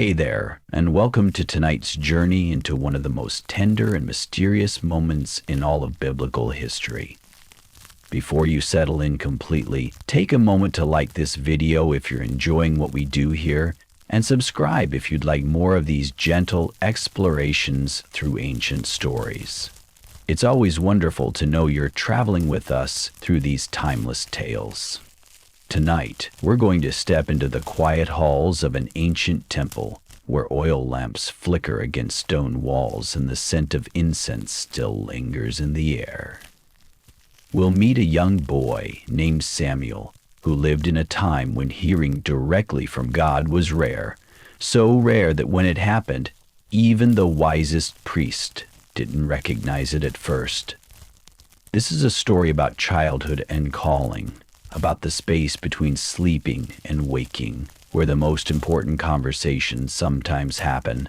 Hey there, and welcome to tonight's journey into one of the most tender and mysterious moments in all of biblical history. Before you settle in completely, take a moment to like this video if you're enjoying what we do here, and subscribe if you'd like more of these gentle explorations through ancient stories. It's always wonderful to know you're traveling with us through these timeless tales. Tonight, we're going to step into the quiet halls of an ancient temple where oil lamps flicker against stone walls and the scent of incense still lingers in the air. We'll meet a young boy named Samuel who lived in a time when hearing directly from God was rare, so rare that when it happened, even the wisest priest didn't recognize it at first. This is a story about childhood and calling, about the space between sleeping and waking, where the most important conversations sometimes happen.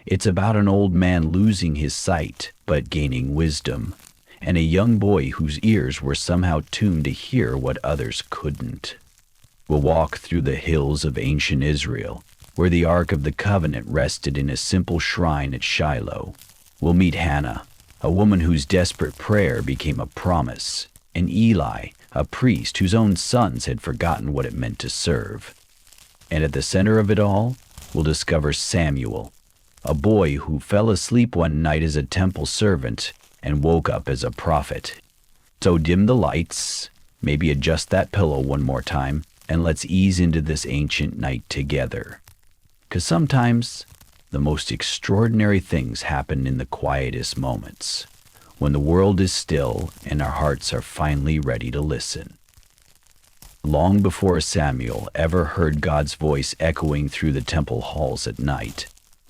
It's about an old man losing his sight but gaining wisdom, and a young boy whose ears were somehow tuned to hear what others couldn't. We'll walk through the hills of ancient Israel, where the Ark of the Covenant rested in a simple shrine at Shiloh. We'll meet Hannah, a woman whose desperate prayer became a promise, and Eli, a priest whose own sons had forgotten what it meant to serve. And at the center of it all, we'll discover Samuel, a boy who fell asleep one night as a temple servant and woke up as a prophet. So dim the lights, maybe adjust that pillow one more time, and let's ease into this ancient night together. 'Cause sometimes the most extraordinary things happen in the quietest moments, when the world is still and our hearts are finally ready to listen. Long before Samuel ever heard God's voice echoing through the temple halls at night,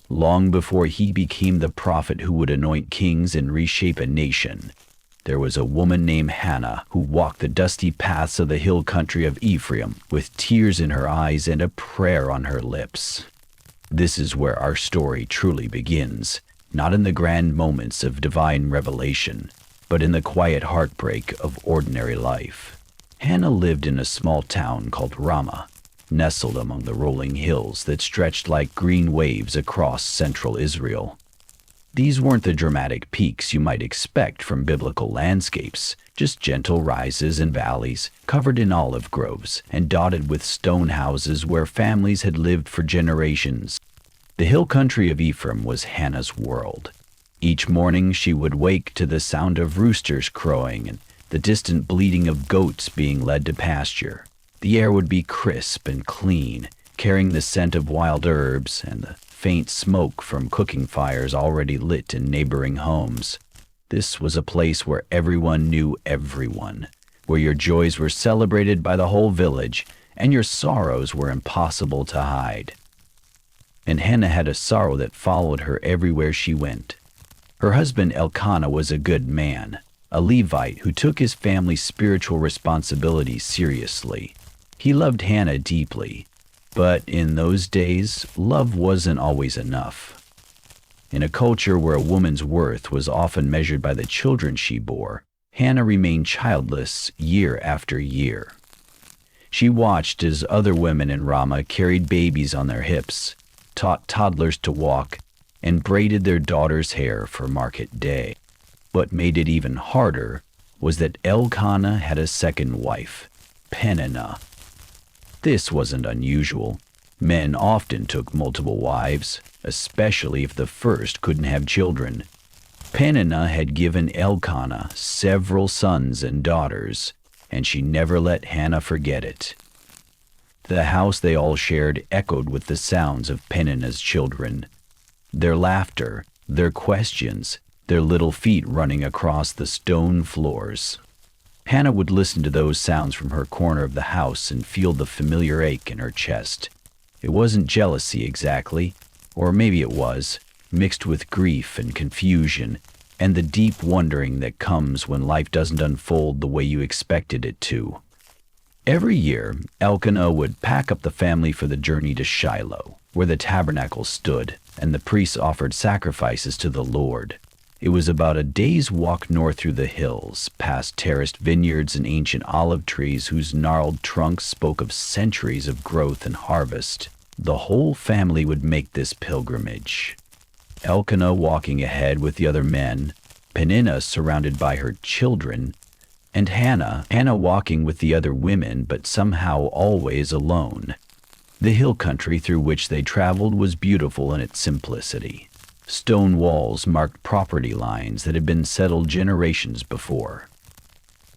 long before he became the prophet who would anoint kings and reshape a nation, there was a woman named Hannah who walked the dusty paths of the hill country of Ephraim with tears in her eyes and a prayer on her lips. This is where our story truly begins, not in the grand moments of divine revelation, but in the quiet heartbreak of ordinary life. Hannah lived in a small town called Ramah, nestled among the rolling hills that stretched like green waves across central Israel. These weren't the dramatic peaks you might expect from biblical landscapes, just gentle rises and valleys, covered in olive groves and dotted with stone houses where families had lived for generations. The hill country of Ephraim was Hannah's world. Each morning she would wake to the sound of roosters crowing and the distant bleating of goats being led to pasture. The air would be crisp and clean, carrying the scent of wild herbs and the faint smoke from cooking fires already lit in neighboring homes. This was a place where everyone knew everyone, where your joys were celebrated by the whole village and your sorrows were impossible to hide. And Hannah had a sorrow that followed her everywhere she went. Her husband Elkanah was a good man, a Levite who took his family's spiritual responsibilities seriously. He loved Hannah deeply, but in those days, love wasn't always enough. In a culture where a woman's worth was often measured by the children she bore, Hannah remained childless year after year. She watched as other women in Ramah carried babies on their hips, taught toddlers to walk, and braided their daughters' hair for market day. What made it even harder was that Elkanah had a second wife, Peninnah. This wasn't unusual. Men often took multiple wives, especially if the first couldn't have children. Peninnah had given Elkanah several sons and daughters, and she never let Hannah forget it. The house they all shared echoed with the sounds of Peninnah's children, their laughter, their questions, their little feet running across the stone floors. Hannah would listen to those sounds from her corner of the house and feel the familiar ache in her chest. It wasn't jealousy exactly, or maybe it was, mixed with grief and confusion, and the deep wondering that comes when life doesn't unfold the way you expected it to. Every year, Elkanah would pack up the family for the journey to Shiloh, where the tabernacle stood, and the priests offered sacrifices to the Lord. It was about a day's walk north through the hills, past terraced vineyards and ancient olive trees whose gnarled trunks spoke of centuries of growth and harvest. the whole family would make this pilgrimage. Elkanah walking ahead with the other men, Peninnah surrounded by her children, and Hannah walking with the other women, but somehow always alone. The hill country through which they traveled was beautiful in its simplicity. Stone walls marked property lines that had been settled generations before.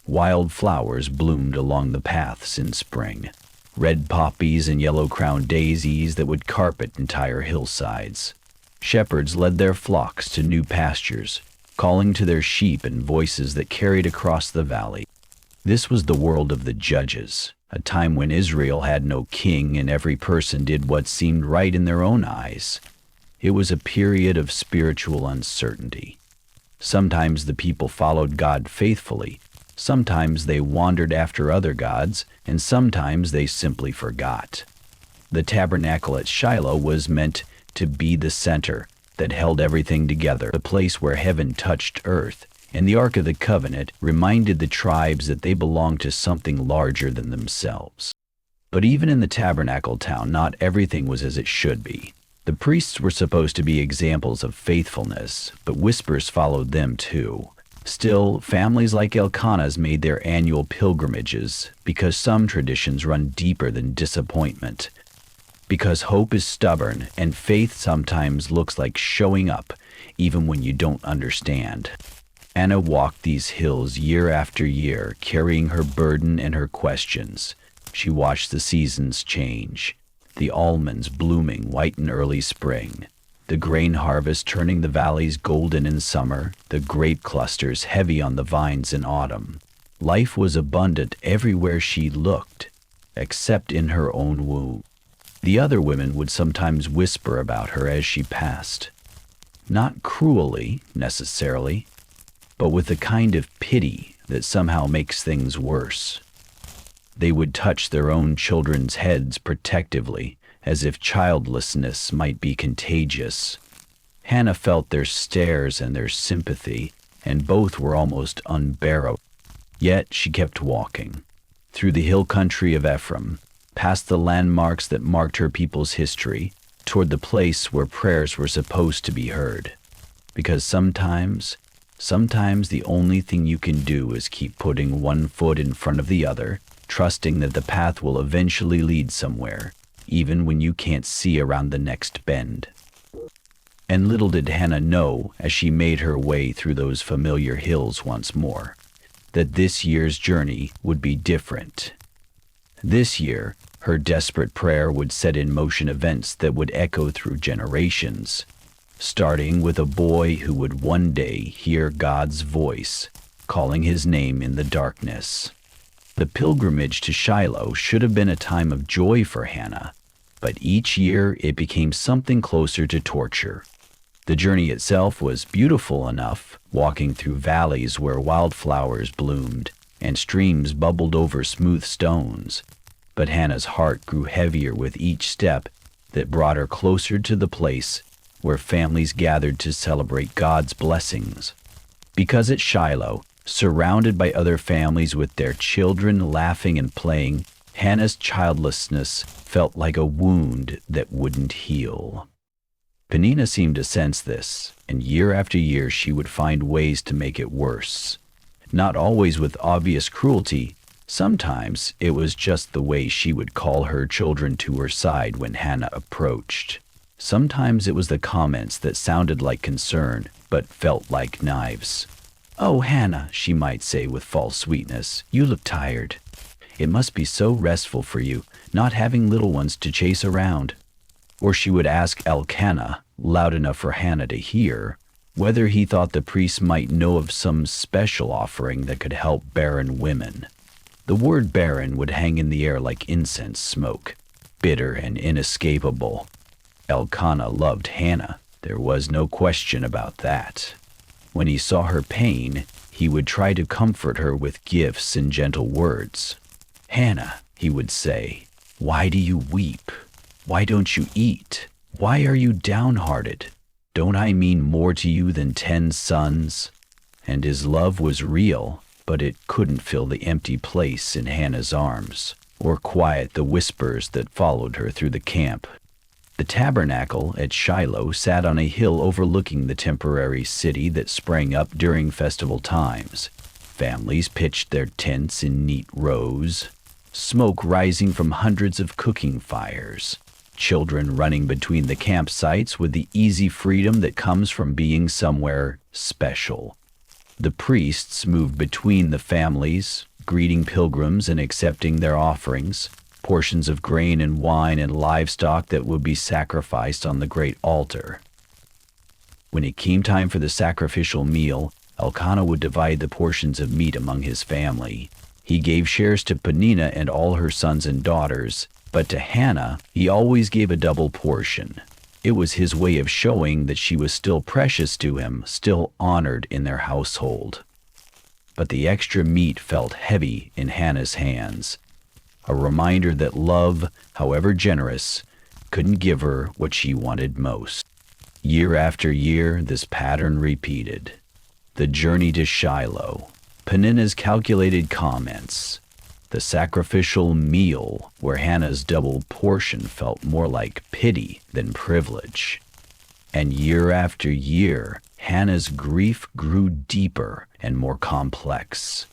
Wild flowers bloomed along the paths in spring, red poppies and yellow-crowned daisies that would carpet entire hillsides. Shepherds led their flocks to new pastures, calling to their sheep in voices that carried across the valley. This was the world of the judges, a time when Israel had no king and every person did what seemed right in their own eyes. It was a period of spiritual uncertainty. Sometimes the people followed God faithfully, sometimes they wandered after other gods, and sometimes they simply forgot. The tabernacle at Shiloh was meant to be the center that held everything together, the place where heaven touched earth, and the Ark of the Covenant reminded the tribes that they belonged to something larger than themselves. But even in the tabernacle town, not everything was as it should be. The priests were supposed to be examples of faithfulness, but whispers followed them too. Still, families like Elkanah's made their annual pilgrimages because some traditions run deeper than disappointment. Because hope is stubborn and faith sometimes looks like showing up even when you don't understand. Anna walked these hills year after year, carrying her burden and her questions. She watched the seasons change, the almonds blooming white in early spring, the grain harvest turning the valleys golden in summer, the grape clusters heavy on the vines in autumn. Life was abundant everywhere she looked, except in her own womb. The other women would sometimes whisper about her as she passed. Not cruelly, necessarily, but with a kind of pity that somehow makes things worse. They would touch their own children's heads protectively, as if childlessness might be contagious. Hannah felt their stares and their sympathy, and both were almost unbearable. Yet she kept walking, through the hill country of Ephraim, past the landmarks that marked her people's history, toward the place where prayers were supposed to be heard. Because sometimes the only thing you can do is keep putting one foot in front of the other, trusting that the path will eventually lead somewhere, even when you can't see around the next bend. And little did Hannah know, as she made her way through those familiar hills once more, that this year's journey would be different. This year, her desperate prayer would set in motion events that would echo through generations, starting with a boy who would one day hear God's voice, calling his name in the darkness. The pilgrimage to Shiloh should have been a time of joy for Hannah, but each year it became something closer to torture. The journey itself was beautiful enough, walking through valleys where wildflowers bloomed and streams bubbled over smooth stones, but Hannah's heart grew heavier with each step that brought her closer to the place where families gathered to celebrate God's blessings. Because at Shiloh, surrounded by other families with their children laughing and playing, Hannah's childlessness felt like a wound that wouldn't heal. Peninnah seemed to sense this, and year after year she would find ways to make it worse. Not always with obvious cruelty, sometimes it was just the way she would call her children to her side when Hannah approached. Sometimes it was the comments that sounded like concern, but felt like knives. "Oh, Hannah," she might say with false sweetness, "you look tired. It must be so restful for you, not having little ones to chase around." Or she would ask Elkanah, loud enough for Hannah to hear, whether he thought the priest might know of some special offering that could help barren women. The word barren would hang in the air like incense smoke, bitter and inescapable. Elkanah loved Hannah, there was no question about that. When he saw her pain, he would try to comfort her with gifts and gentle words. "Hannah," he would say, "why do you weep? Why don't you eat? Why are you downhearted? Don't I mean more to you than 10 sons?" And his love was real, but it couldn't fill the empty place in Hannah's arms, or quiet the whispers that followed her through the camp. The tabernacle at Shiloh sat on a hill overlooking the temporary city that sprang up during festival times. Families pitched their tents in neat rows, smoke rising from hundreds of cooking fires, children running between the campsites with the easy freedom that comes from being somewhere special. The priests moved between the families, greeting pilgrims and accepting their offerings, portions of grain and wine and livestock that would be sacrificed on the great altar. When it came time for the sacrificial meal, Elkanah would divide the portions of meat among his family. He gave shares to Peninnah and all her sons and daughters, but to Hannah he always gave a double portion. It was his way of showing that she was still precious to him, still honored in their household. But the extra meat felt heavy in Hannah's hands, a reminder that love, however generous, couldn't give her what she wanted most. Year after year, this pattern repeated. The journey to Shiloh, Peninnah's calculated comments, the sacrificial meal where Hannah's double portion felt more like pity than privilege. And year after year, Hannah's grief grew deeper and more complex,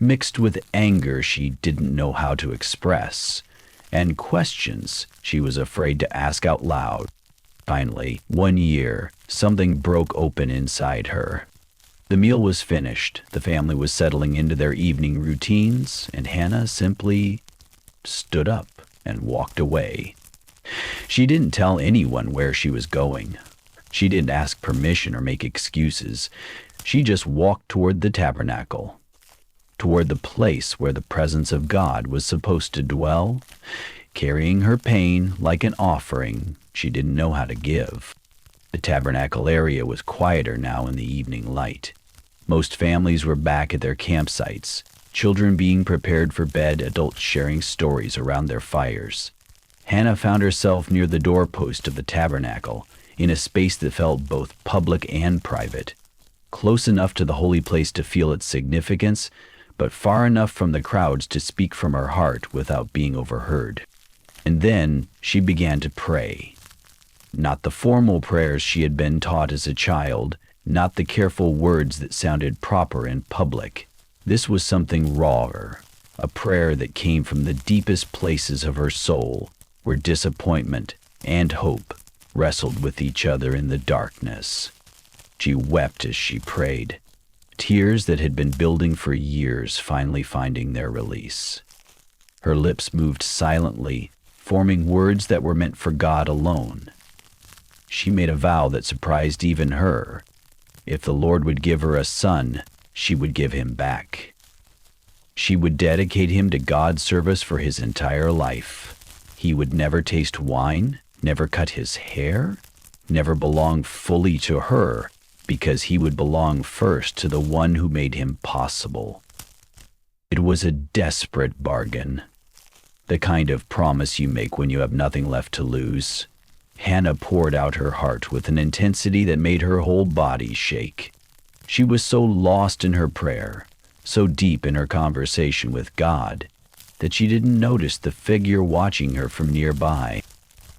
mixed with anger she didn't know how to express, and questions she was afraid to ask out loud. Finally, one year, something broke open inside her. The meal was finished, the family was settling into their evening routines, and Hannah simply stood up and walked away. She didn't tell anyone where she was going. She didn't ask permission or make excuses. She just walked toward the tabernacle, toward the place where the presence of God was supposed to dwell, carrying her pain like an offering she didn't know how to give. The tabernacle area was quieter now in the evening light. Most families were back at their campsites, children being prepared for bed, adults sharing stories around their fires. Hannah found herself near the doorpost of the tabernacle, in a space that felt both public and private, close enough to the holy place to feel its significance, but far enough from the crowds to speak from her heart without being overheard. And then she began to pray. Not the formal prayers she had been taught as a child, not the careful words that sounded proper in public. This was something rawer, a prayer that came from the deepest places of her soul, where disappointment and hope wrestled with each other in the darkness. She wept as she prayed, tears that had been building for years finally finding their release. Her lips moved silently, forming words that were meant for God alone. She made a vow that surprised even her. If the Lord would give her a son, she would give him back. She would dedicate him to God's service for his entire life. He would never taste wine, never cut his hair, never belong fully to her, because he would belong first to the one who made him possible. It was a desperate bargain, the kind of promise you make when you have nothing left to lose. Hannah poured out her heart with an intensity that made her whole body shake. She was so lost in her prayer, so deep in her conversation with God, that she didn't notice the figure watching her from nearby.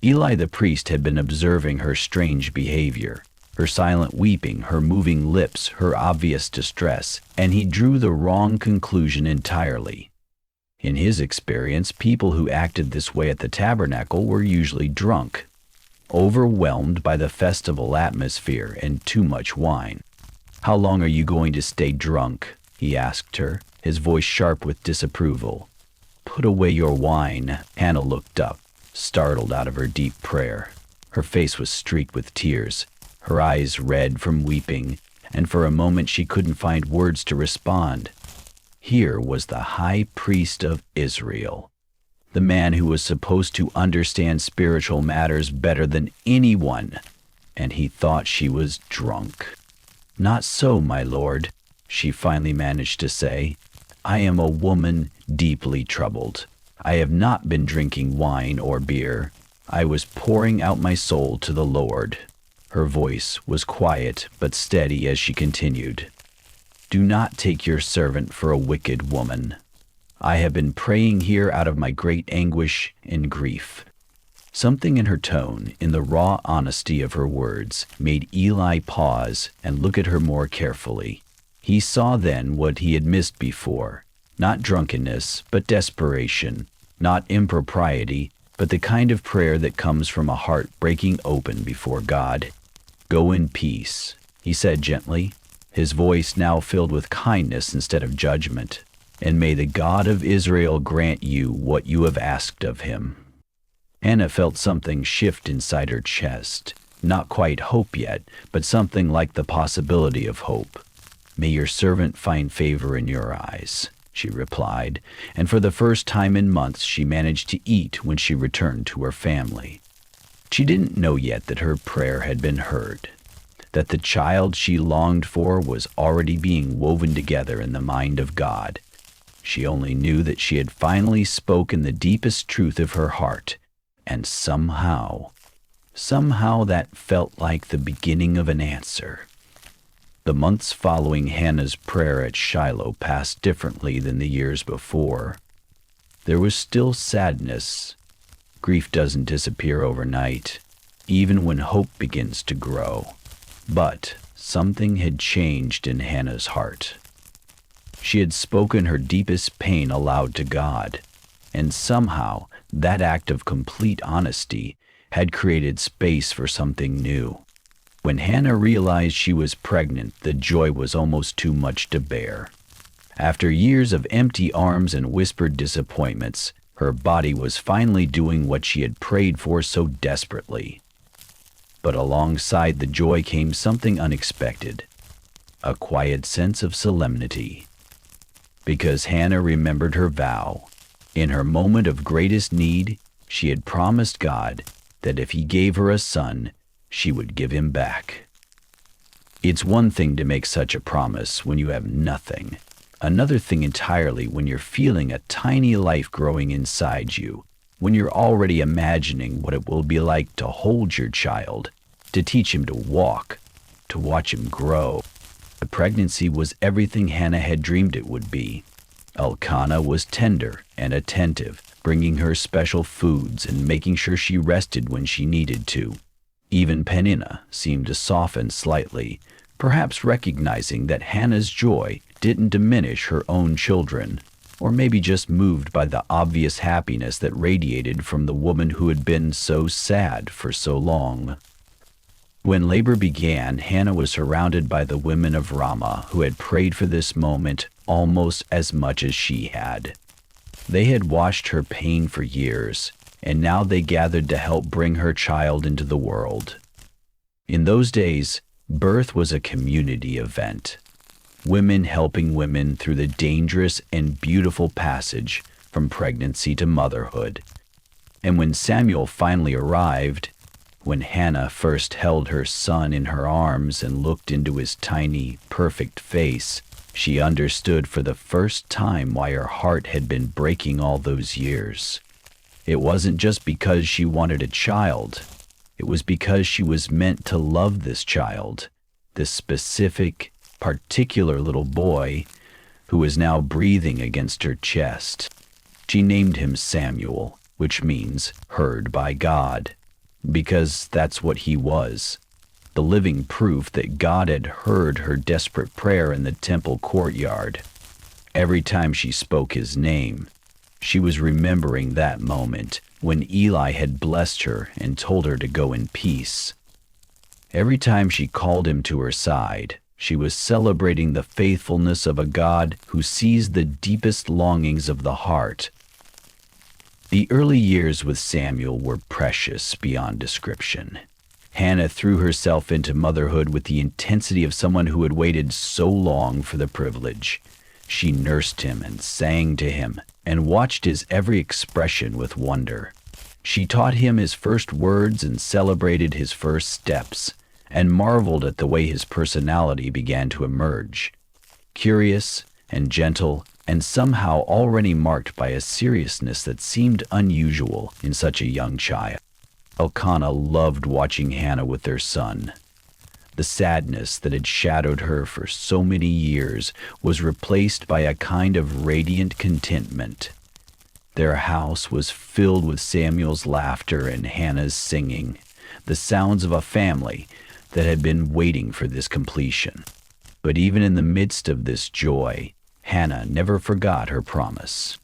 Eli the priest had been observing her strange behavior, her silent weeping, her moving lips, her obvious distress, and he drew the wrong conclusion entirely. In his experience, people who acted this way at the tabernacle were usually drunk, overwhelmed by the festival atmosphere and too much wine. "How long are you going to stay drunk?" he asked her, his voice sharp with disapproval. "Put away your wine." Hannah looked up, startled out of her deep prayer. Her face was streaked with tears, her eyes red from weeping, and for a moment she couldn't find words to respond. Here was the high priest of Israel, the man who was supposed to understand spiritual matters better than anyone, and he thought she was drunk. "Not so, my lord," she finally managed to say. "I am a woman deeply troubled. I have not been drinking wine or beer. I was pouring out my soul to the Lord." Her voice was quiet but steady as she continued. "Do not take your servant for a wicked woman. I have been praying here out of my great anguish and grief. Something in her tone, in the raw honesty of her words, made Eli pause and look at her more carefully. He saw then what he had missed before, not drunkenness, but desperation, not impropriety, but the kind of prayer that comes from a heart breaking open before God. "Go in peace," he said gently, his voice now filled with kindness instead of judgment, "and may the God of Israel grant you what you have asked of him." Hannah felt something shift inside her chest, not quite hope yet, but something like the possibility of hope. "May your servant find favor in your eyes," she replied, and for the first time in months she managed to eat when she returned to her family. She didn't know yet that her prayer had been heard, that the child she longed for was already being woven together in the mind of God. She only knew that she had finally spoken the deepest truth of her heart, and somehow that felt like the beginning of an answer. The months following Hannah's prayer at Shiloh passed differently than the years before. There was still sadness. Grief doesn't disappear overnight, even when hope begins to grow. But something had changed in Hannah's heart. She had spoken her deepest pain aloud to God, and somehow that act of complete honesty had created space for something new. When Hannah realized she was pregnant, the joy was almost too much to bear. After years of empty arms and whispered disappointments, her body was finally doing what she had prayed for so desperately. But alongside the joy came something unexpected, a quiet sense of solemnity. Because Hannah remembered her vow. In her moment of greatest need, she had promised God that if he gave her a son, she would give him back. It's one thing to make such a promise when you have nothing. Another thing entirely when you're feeling a tiny life growing inside you, when you're already imagining what it will be like to hold your child, to teach him to walk, to watch him grow. The pregnancy was everything Hannah had dreamed it would be. Elkanah was tender and attentive, bringing her special foods and making sure she rested when she needed to. Even Peninnah seemed to soften slightly, perhaps recognizing that Hannah's joy didn't diminish her own children, or maybe just moved by the obvious happiness that radiated from the woman who had been so sad for so long. When labor began, Hannah was surrounded by the women of Ramah who had prayed for this moment almost as much as she had. They had watched her pain for years, and now they gathered to help bring her child into the world. In those days, birth was a community event. Women helping women through the dangerous and beautiful passage from pregnancy to motherhood. And when Samuel finally arrived, when Hannah first held her son in her arms and looked into his tiny, perfect face, she understood for the first time why her heart had been breaking all those years. It wasn't just because she wanted a child. It was because she was meant to love this child, this specific, particular little boy who was now breathing against her chest. She named him Samuel, which means heard by God, because that's what he was, the living proof that God had heard her desperate prayer in the temple courtyard. Every time she spoke his name, she was remembering that moment when Eli had blessed her and told her to go in peace. Every time she called him to her side, she was celebrating the faithfulness of a God who sees the deepest longings of the heart. The early years with Samuel were precious beyond description. Hannah threw herself into motherhood with the intensity of someone who had waited so long for the privilege. She nursed him and sang to him and watched his every expression with wonder. She taught him his first words and celebrated his first steps, and marveled at the way his personality began to emerge. Curious and gentle, and somehow already marked by a seriousness that seemed unusual in such a young child. Elkanah loved watching Hannah with their son. The sadness that had shadowed her for so many years was replaced by a kind of radiant contentment. Their house was filled with Samuel's laughter and Hannah's singing, the sounds of a family that had been waiting for this completion. But even in the midst of this joy, Hannah never forgot her promise.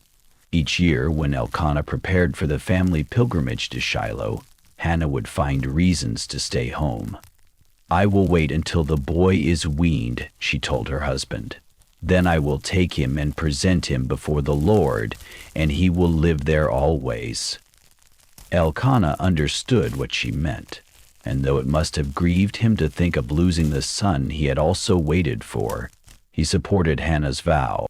Each year, when Elkanah prepared for the family pilgrimage to Shiloh, Hannah would find reasons to stay home. "I will wait until the boy is weaned," she told her husband. "Then I will take him and present him before the Lord, and he will live there always." Elkanah understood what she meant, and though it must have grieved him to think of losing the son he had also waited for, he supported Hannah's vow.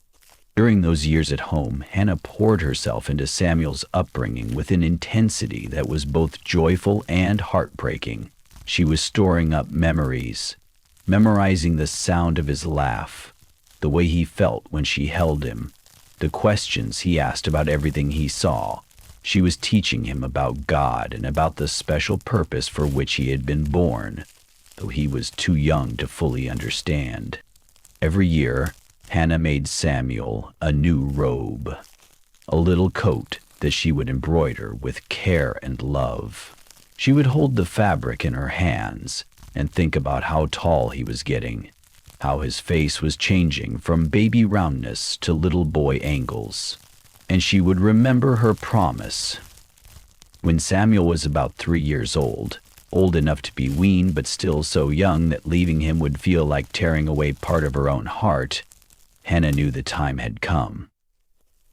During those years at home, Hannah poured herself into Samuel's upbringing with an intensity that was both joyful and heartbreaking. She was storing up memories, memorizing the sound of his laugh, the way he felt when she held him, the questions he asked about everything he saw. She was teaching him about God and about the special purpose for which he had been born, though he was too young to fully understand. Every year, Hannah made Samuel a new robe, a little coat that she would embroider with care and love. She would hold the fabric in her hands and think about how tall he was getting, how his face was changing from baby roundness to little boy angles. And she would remember her promise. When Samuel was about 3 years old enough to be weaned but still so young that leaving him would feel like tearing away part of her own heart, Hannah knew the time had come.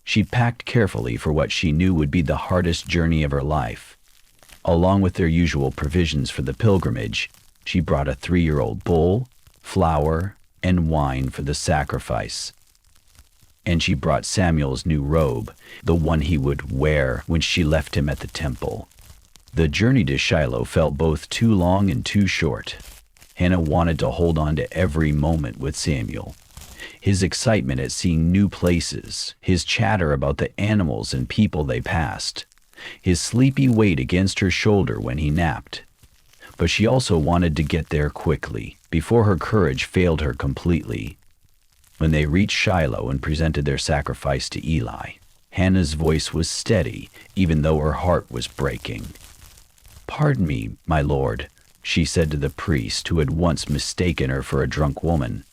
She packed carefully for what she knew would be the hardest journey of her life. Along with their usual provisions for the pilgrimage, she brought a 3-year-old bull, flour, and wine for the sacrifice. And she brought Samuel's new robe, the one he would wear when she left him at the temple. The journey to Shiloh felt both too long and too short. Hannah wanted to hold on to every moment with Samuel. His excitement at seeing new places, his chatter about the animals and people they passed, his sleepy weight against her shoulder when he napped. But she also wanted to get there quickly, before her courage failed her completely. When they reached Shiloh and presented their sacrifice to Eli, Hannah's voice was steady, even though her heart was breaking. "Pardon me, my lord," she said to the priest who had once mistaken her for a drunk woman.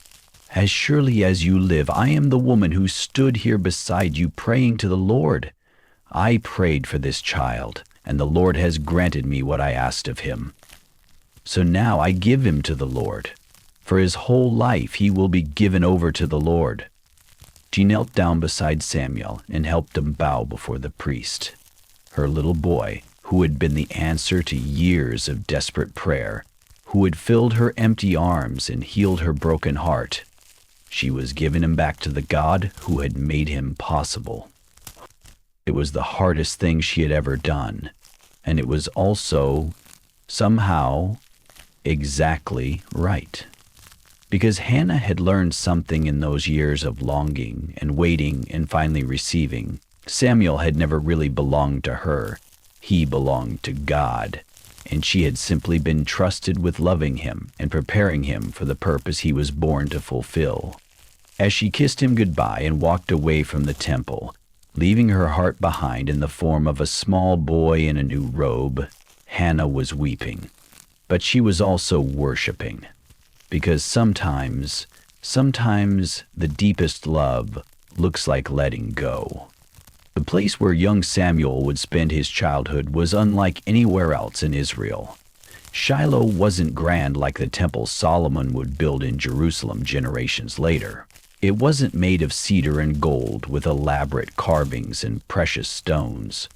"As surely as you live, I am the woman who stood here beside you praying to the Lord. I prayed for this child, and the Lord has granted me what I asked of him. So now I give him to the Lord. For his whole life he will be given over to the Lord." She knelt down beside Samuel and helped him bow before the priest. Her little boy, who had been the answer to years of desperate prayer, who had filled her empty arms and healed her broken heart, she was giving him back to the God who had made him possible. It was the hardest thing she had ever done, and it was also, somehow, exactly right. Because Hannah had learned something in those years of longing and waiting and finally receiving. Samuel had never really belonged to her. He belonged to God, and she had simply been trusted with loving him and preparing him for the purpose he was born to fulfill. As she kissed him goodbye and walked away from the temple, leaving her heart behind in the form of a small boy in a new robe, Hannah was weeping. But she was also worshiping. Because sometimes the deepest love looks like letting go. The place where young Samuel would spend his childhood was unlike anywhere else in Israel. Shiloh wasn't grand like the temple Solomon would build in Jerusalem generations later. It wasn't made of cedar and gold with elaborate carvings and precious stones.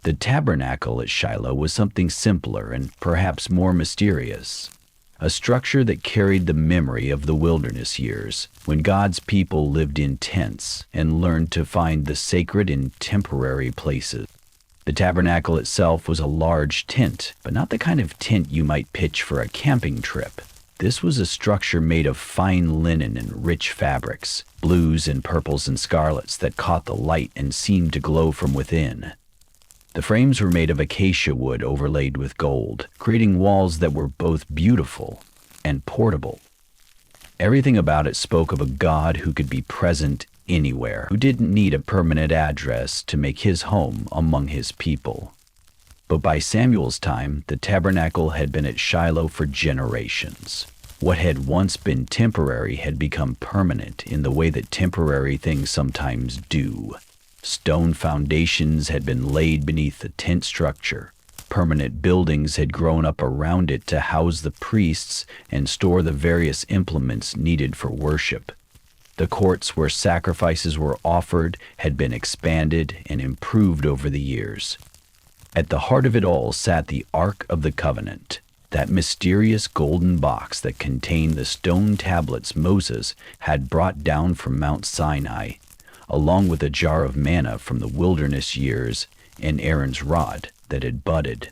The tabernacle at Shiloh was something simpler and perhaps more mysterious. A structure that carried the memory of the wilderness years, when God's people lived in tents and learned to find the sacred in temporary places. The tabernacle itself was a large tent, but not the kind of tent you might pitch for a camping trip. This was a structure made of fine linen and rich fabrics, blues and purples and scarlets that caught the light and seemed to glow from within. The frames were made of acacia wood overlaid with gold, creating walls that were both beautiful and portable. Everything about it spoke of a God who could be present anywhere, who didn't need a permanent address to make his home among his people. But by Samuel's time, the tabernacle had been at Shiloh for generations. What had once been temporary had become permanent in the way that temporary things sometimes do. Stone foundations had been laid beneath the tent structure. Permanent buildings had grown up around it to house the priests and store the various implements needed for worship. The courts where sacrifices were offered had been expanded and improved over the years. At the heart of it all sat the Ark of the Covenant, that mysterious golden box that contained the stone tablets Moses had brought down from Mount Sinai, along with a jar of manna from the wilderness years and Aaron's rod that had budded.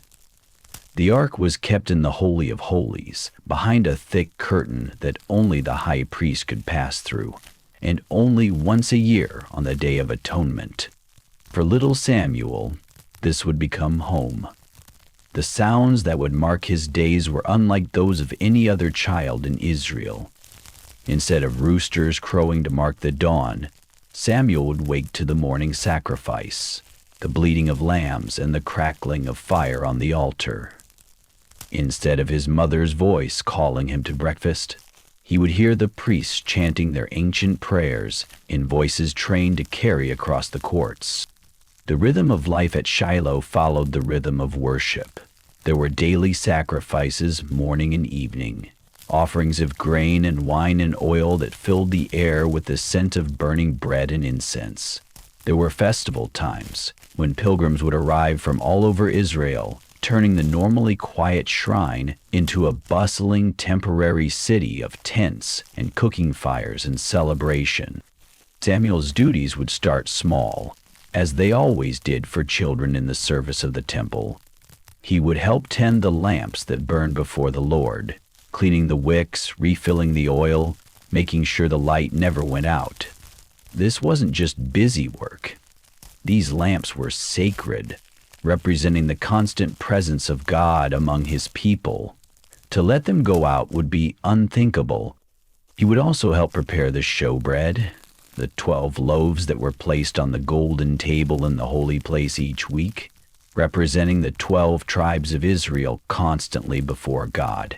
The ark was kept in the Holy of Holies, behind a thick curtain that only the high priest could pass through, and only once a year on the Day of Atonement. For little Samuel, this would become home. The sounds that would mark his days were unlike those of any other child in Israel. Instead of roosters crowing to mark the dawn, Samuel would wake to the morning sacrifice, the bleating of lambs and the crackling of fire on the altar. Instead of his mother's voice calling him to breakfast, he would hear the priests chanting their ancient prayers in voices trained to carry across the courts. The rhythm of life at Shiloh followed the rhythm of worship. There were daily sacrifices morning and evening, offerings of grain and wine and oil that filled the air with the scent of burning bread and incense. There were festival times, when pilgrims would arrive from all over Israel, turning the normally quiet shrine into a bustling temporary city of tents and cooking fires and celebration. Samuel's duties would start small, as they always did for children in the service of the temple. He would help tend the lamps that burned before the Lord, cleaning the wicks, refilling the oil, making sure the light never went out. This wasn't just busy work. These lamps were sacred, representing the constant presence of God among his people. To let them go out would be unthinkable. He would also help prepare the showbread, the 12 loaves that were placed on the golden table in the holy place each week, representing the 12 tribes of Israel constantly before God.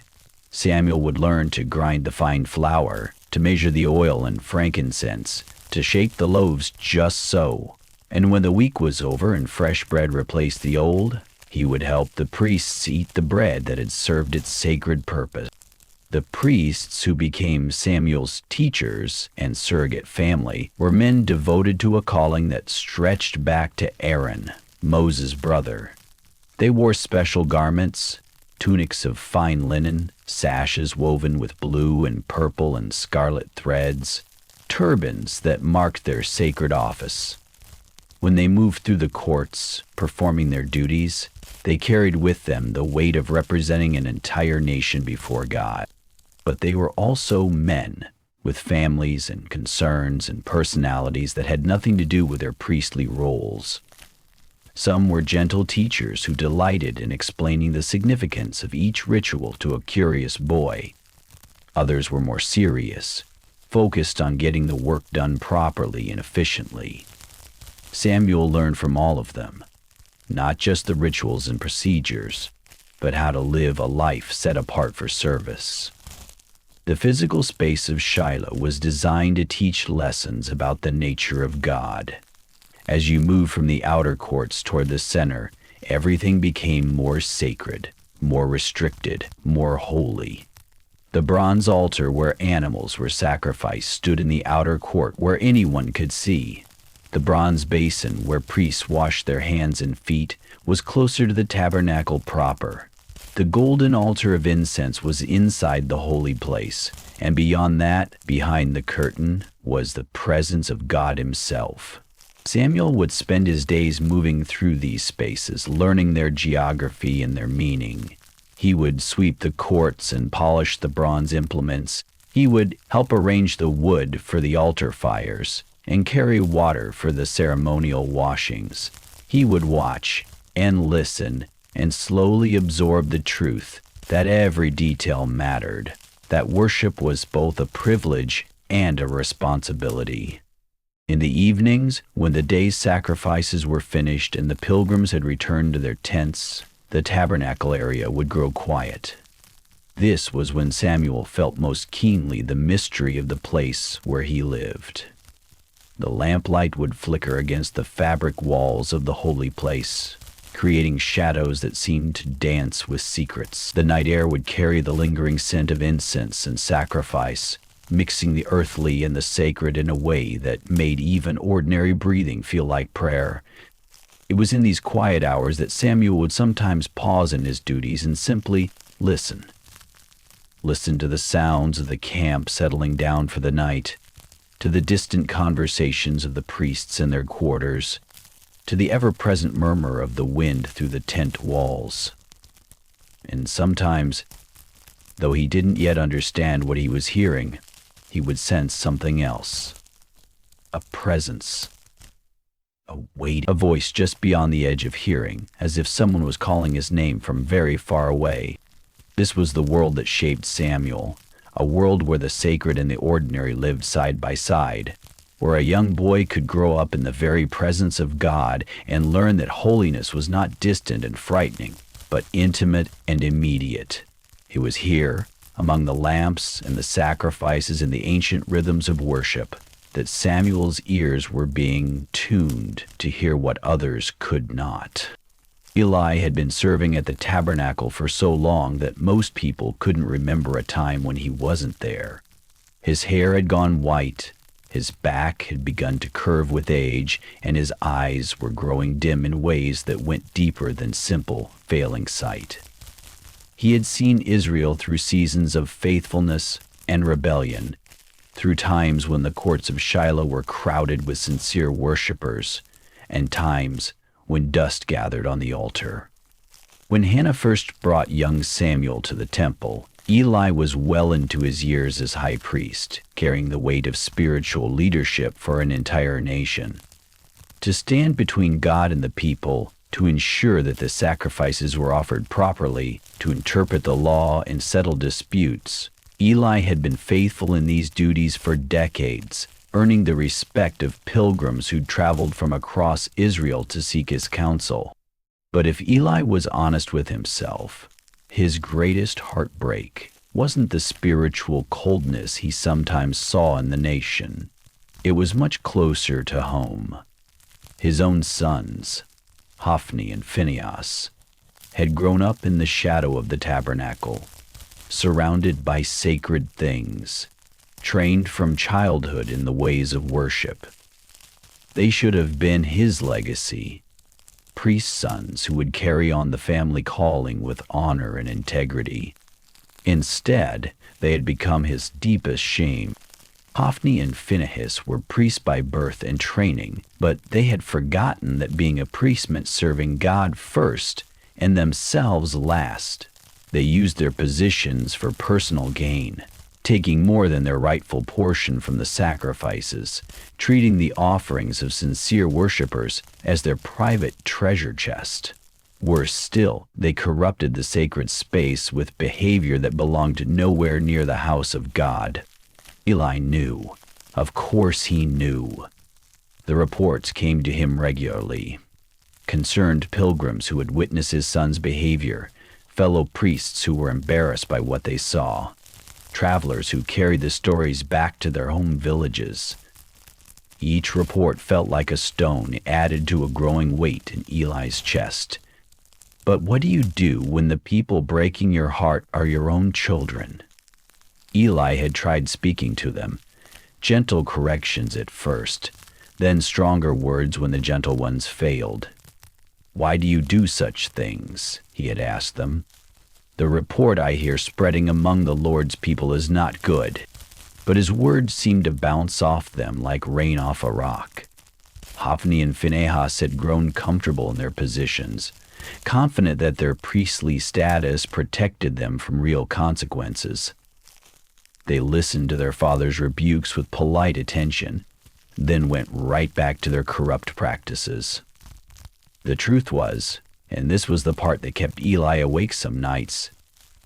Samuel would learn to grind the fine flour, to measure the oil and frankincense, to shape the loaves just so. And when the week was over and fresh bread replaced the old, he would help the priests eat the bread that had served its sacred purpose. The priests who became Samuel's teachers and surrogate family were men devoted to a calling that stretched back to Aaron, Moses' brother. They wore special garments, tunics of fine linen, sashes woven with blue and purple and scarlet threads, turbans that marked their sacred office. When they moved through the courts, performing their duties, they carried with them the weight of representing an entire nation before God. But they were also men, with families and concerns and personalities that had nothing to do with their priestly roles. Some were gentle teachers who delighted in explaining the significance of each ritual to a curious boy. Others were more serious, focused on getting the work done properly and efficiently. Samuel learned from all of them, not just the rituals and procedures, but how to live a life set apart for service. The physical space of Shiloh was designed to teach lessons about the nature of God. As you moved from the outer courts toward the center, everything became more sacred, more restricted, more holy. The bronze altar where animals were sacrificed stood in the outer court where anyone could see. The bronze basin where priests washed their hands and feet was closer to the tabernacle proper. The golden altar of incense was inside the holy place, and beyond that, behind the curtain, was the presence of God himself. Samuel would spend his days moving through these spaces, learning their geography and their meaning. He would sweep the courts and polish the bronze implements. He would help arrange the wood for the altar fires and carry water for the ceremonial washings. He would watch and listen and slowly absorb the truth that every detail mattered, that worship was both a privilege and a responsibility. In the evenings, when the day's sacrifices were finished and the pilgrims had returned to their tents, the tabernacle area would grow quiet. This was when Samuel felt most keenly the mystery of the place where he lived. The lamplight would flicker against the fabric walls of the holy place, creating shadows that seemed to dance with secrets. The night air would carry the lingering scent of incense and sacrifice, mixing the earthly and the sacred in a way that made even ordinary breathing feel like prayer. It was in these quiet hours that Samuel would sometimes pause in his duties and simply listen. Listen to the sounds of the camp settling down for the night, to the distant conversations of the priests in their quarters, to the ever-present murmur of the wind through the tent walls. And sometimes, though he didn't yet understand what he was hearing, he would sense something else. A presence. A weight. A voice just beyond the edge of hearing, as if someone was calling his name from very far away. This was the world that shaped Samuel, a world where the sacred and the ordinary lived side by side, where a young boy could grow up in the very presence of God and learn that holiness was not distant and frightening, but intimate and immediate. It was here, among the lamps and the sacrifices and the ancient rhythms of worship, that Samuel's ears were being tuned to hear what others could not. Eli had been serving at the tabernacle for so long that most people couldn't remember a time when he wasn't there. His hair had gone white, his back had begun to curve with age, and his eyes were growing dim in ways that went deeper than simple, failing sight. He had seen Israel through seasons of faithfulness and rebellion, through times when the courts of Shiloh were crowded with sincere worshipers, and times when dust gathered on the altar. When Hannah first brought young Samuel to the temple, Eli was well into his years as high priest, carrying the weight of spiritual leadership for an entire nation. To stand between God and the people, to ensure that the sacrifices were offered properly, to interpret the law and settle disputes, Eli had been faithful in these duties for decades, earning the respect of pilgrims who'd traveled from across Israel to seek his counsel. But if Eli was honest with himself, his greatest heartbreak wasn't the spiritual coldness he sometimes saw in the nation. It was much closer to home. His own sons, Hophni and Phinehas, had grown up in the shadow of the tabernacle, surrounded by sacred things, trained from childhood in the ways of worship. They should have been his legacy, priest sons who would carry on the family calling with honor and integrity. Instead, they had become his deepest shame. Hophni and Phinehas were priests by birth and training, but they had forgotten that being a priest meant serving God first and themselves last. They used their positions for personal gain, taking more than their rightful portion from the sacrifices, treating the offerings of sincere worshipers as their private treasure chest. Worse still, they corrupted the sacred space with behavior that belonged nowhere near the house of God. Eli knew. Of course he knew. The reports came to him regularly. Concerned pilgrims who had witnessed his son's behavior, fellow priests who were embarrassed by what they saw, travelers who carried the stories back to their home villages. Each report felt like a stone added to a growing weight in Eli's chest. But what do you do when the people breaking your heart are your own children? Eli had tried speaking to them, gentle corrections at first, then stronger words when the gentle ones failed. "Why do you do such things?" he had asked them. "The report I hear spreading among the Lord's people is not good." But his words seemed to bounce off them like rain off a rock. Hophni and Phinehas had grown comfortable in their positions, confident that their priestly status protected them from real consequences. They listened to their father's rebukes with polite attention, then went right back to their corrupt practices. The truth was, and this was the part that kept Eli awake some nights,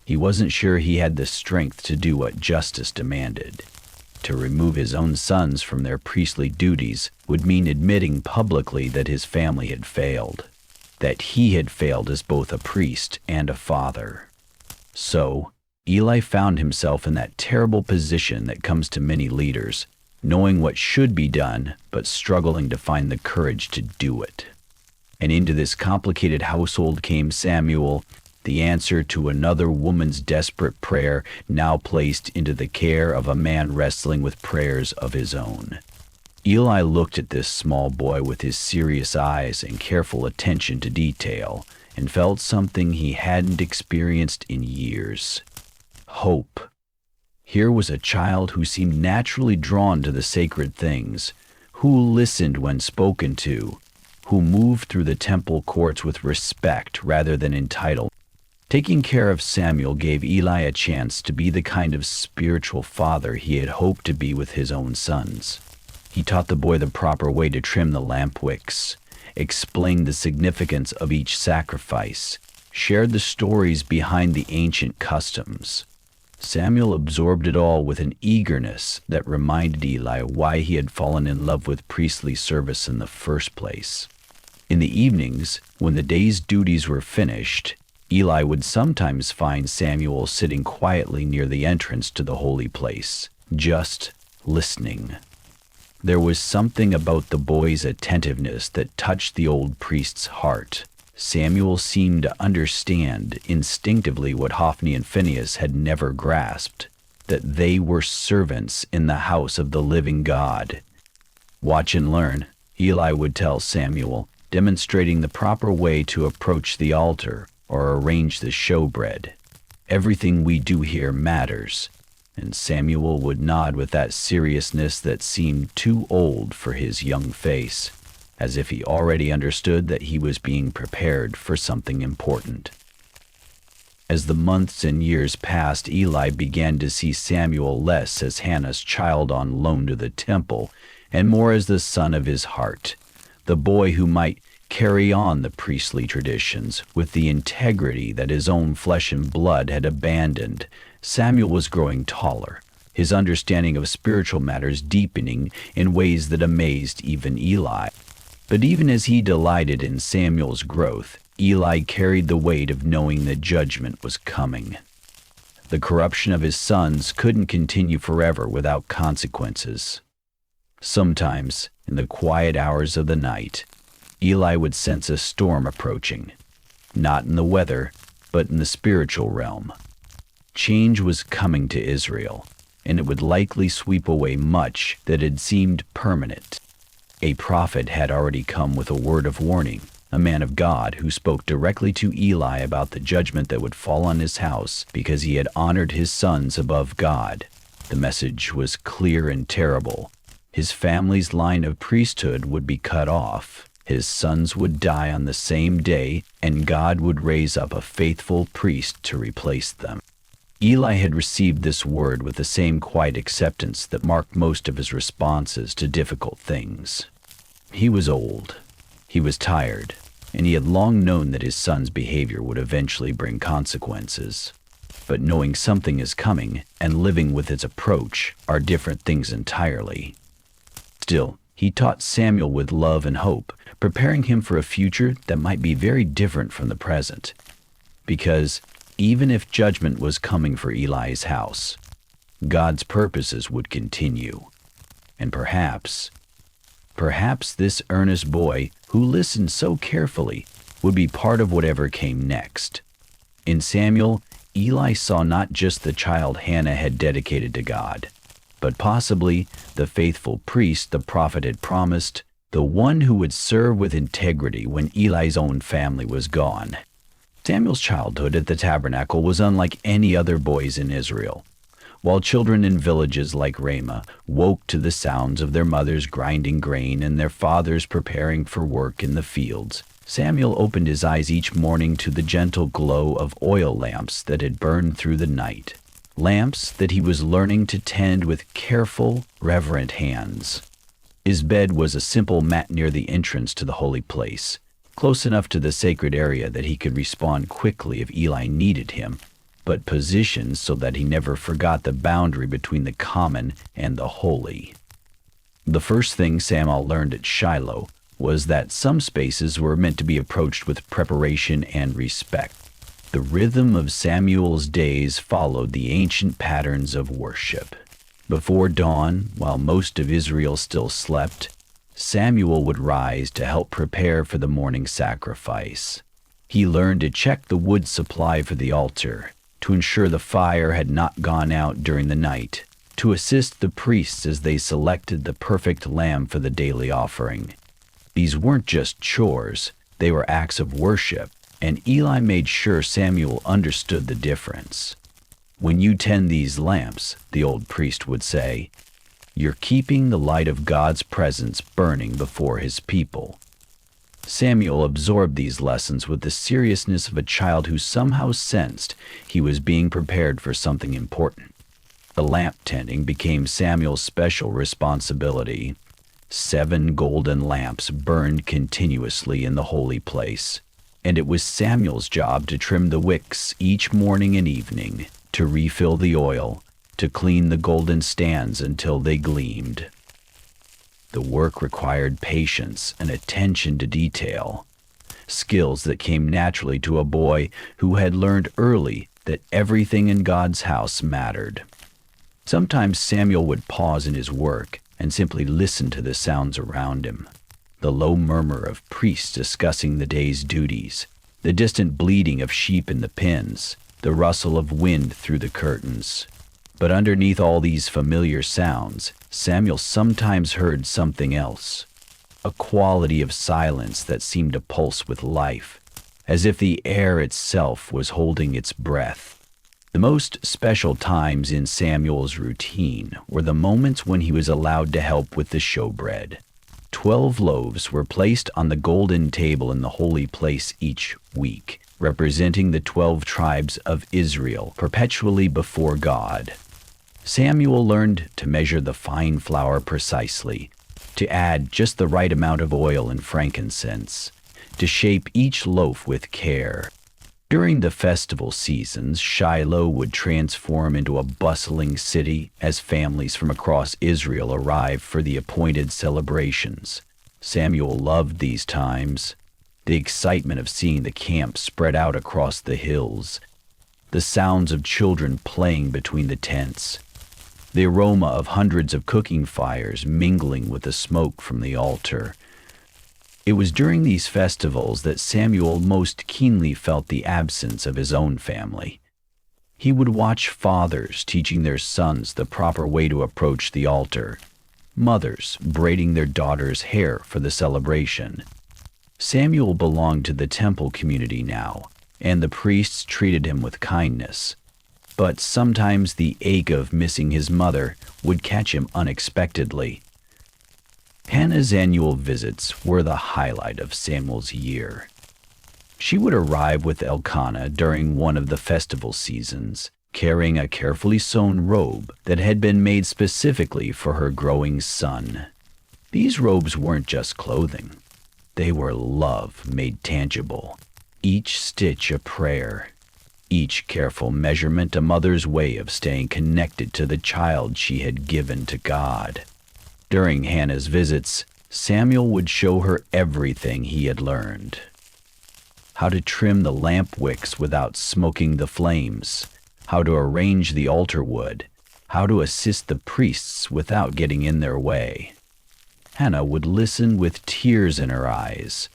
he wasn't sure he had the strength to do what justice demanded. To remove his own sons from their priestly duties would mean admitting publicly that his family had failed, that he had failed as both a priest and a father. So, Eli found himself in that terrible position that comes to many leaders, knowing what should be done, but struggling to find the courage to do it. And into this complicated household came Samuel, the answer to another woman's desperate prayer, now placed into the care of a man wrestling with prayers of his own. Eli looked at this small boy with his serious eyes and careful attention to detail, and felt something he hadn't experienced in years: hope. Here was a child who seemed naturally drawn to the sacred things, who listened when spoken to, who moved through the temple courts with respect rather than entitlement. Taking care of Samuel gave Eli a chance to be the kind of spiritual father he had hoped to be with his own sons. He taught the boy the proper way to trim the lamp wicks, explained the significance of each sacrifice, shared the stories behind the ancient customs. Samuel absorbed it all with an eagerness that reminded Eli why he had fallen in love with priestly service in the first place. In the evenings, when the day's duties were finished, Eli would sometimes find Samuel sitting quietly near the entrance to the holy place, just listening. There was something about the boy's attentiveness that touched the old priest's heart. Samuel seemed to understand instinctively what Hophni and Phinehas had never grasped, that they were servants in the house of the living God. Watch and learn, Eli would tell Samuel, demonstrating the proper way to approach the altar or arrange the showbread. Everything we do here matters, and Samuel would nod with that seriousness that seemed too old for his young face, as if he already understood that he was being prepared for something important. As the months and years passed, Eli began to see Samuel less as Hannah's child on loan to the temple, and more as the son of his heart, the boy who might carry on the priestly traditions with the integrity that his own flesh and blood had abandoned. Samuel was growing taller, his understanding of spiritual matters deepening in ways that amazed even Eli. But even as he delighted in Samuel's growth, Eli carried the weight of knowing that judgment was coming. The corruption of his sons couldn't continue forever without consequences. Sometimes, in the quiet hours of the night, Eli would sense a storm approaching, not in the weather, but in the spiritual realm. Change was coming to Israel, and it would likely sweep away much that had seemed permanent. A prophet had already come with a word of warning, a man of God who spoke directly to Eli about the judgment that would fall on his house because he had honored his sons above God. The message was clear and terrible. His family's line of priesthood would be cut off. His sons would die on the same day, and God would raise up a faithful priest to replace them. Eli had received this word with the same quiet acceptance that marked most of his responses to difficult things. He was old, he was tired, and he had long known that his son's behavior would eventually bring consequences. But knowing something is coming and living with its approach are different things entirely. Still, he taught Samuel with love and hope, preparing him for a future that might be very different from the present. Because even if judgment was coming for Eli's house, God's purposes would continue. And perhaps this earnest boy who listened so carefully would be part of whatever came next. In Samuel, Eli saw not just the child Hannah had dedicated to God, but possibly the faithful priest the prophet had promised, the one who would serve with integrity when Eli's own family was gone. Samuel's childhood at the tabernacle was unlike any other boy's in Israel. While children in villages like Ramah woke to the sounds of their mothers grinding grain and their fathers preparing for work in the fields, Samuel opened his eyes each morning to the gentle glow of oil lamps that had burned through the night, lamps that he was learning to tend with careful, reverent hands. His bed was a simple mat near the entrance to the holy place, close enough to the sacred area that he could respond quickly if Eli needed him, but positioned so that he never forgot the boundary between the common and the holy. The first thing Samuel learned at Shiloh was that some spaces were meant to be approached with preparation and respect. The rhythm of Samuel's days followed the ancient patterns of worship. Before dawn, while most of Israel still slept, Samuel would rise to help prepare for the morning sacrifice. He learned to check the wood supply for the altar, to ensure the fire had not gone out during the night, to assist the priests as they selected the perfect lamb for the daily offering. These weren't just chores, they were acts of worship, and Eli made sure Samuel understood the difference. "When you tend these lamps," the old priest would say, "you're keeping the light of God's presence burning before his people." Samuel absorbed these lessons with the seriousness of a child who somehow sensed he was being prepared for something important. The lamp tending became Samuel's special responsibility. 7 golden lamps burned continuously in the holy place, and it was Samuel's job to trim the wicks each morning and evening, to refill the oil, to clean the golden stands until they gleamed. The work required patience and attention to detail, skills that came naturally to a boy who had learned early that everything in God's house mattered. Sometimes Samuel would pause in his work and simply listen to the sounds around him. The low murmur of priests discussing the day's duties, the distant bleating of sheep in the pens, the rustle of wind through the curtains. But underneath all these familiar sounds, Samuel sometimes heard something else, a quality of silence that seemed to pulse with life, as if the air itself was holding its breath. The most special times in Samuel's routine were the moments when he was allowed to help with the showbread. 12 loaves were placed on the golden table in the holy place each week, representing the 12 tribes of Israel perpetually before God. Samuel learned to measure the fine flour precisely, to add just the right amount of oil and frankincense, to shape each loaf with care. During the festival seasons, Shiloh would transform into a bustling city as families from across Israel arrived for the appointed celebrations. Samuel loved these times, the excitement of seeing the camp spread out across the hills, the sounds of children playing between the tents, the aroma of hundreds of cooking fires mingling with the smoke from the altar. It was during these festivals that Samuel most keenly felt the absence of his own family. He would watch fathers teaching their sons the proper way to approach the altar, mothers braiding their daughters' hair for the celebration. Samuel belonged to the temple community now, and the priests treated him with kindness. But sometimes the ache of missing his mother would catch him unexpectedly. Hannah's annual visits were the highlight of Samuel's year. She would arrive with Elkanah during one of the festival seasons, carrying a carefully sewn robe that had been made specifically for her growing son. These robes weren't just clothing. They were love made tangible, each stitch a prayer, each careful measurement a mother's way of staying connected to the child she had given to God. During Hannah's visits, Samuel would show her everything he had learned. How to trim the lamp wicks without smoking the flames, how to arrange the altar wood, how to assist the priests without getting in their way. Hannah would listen with tears in her eyes,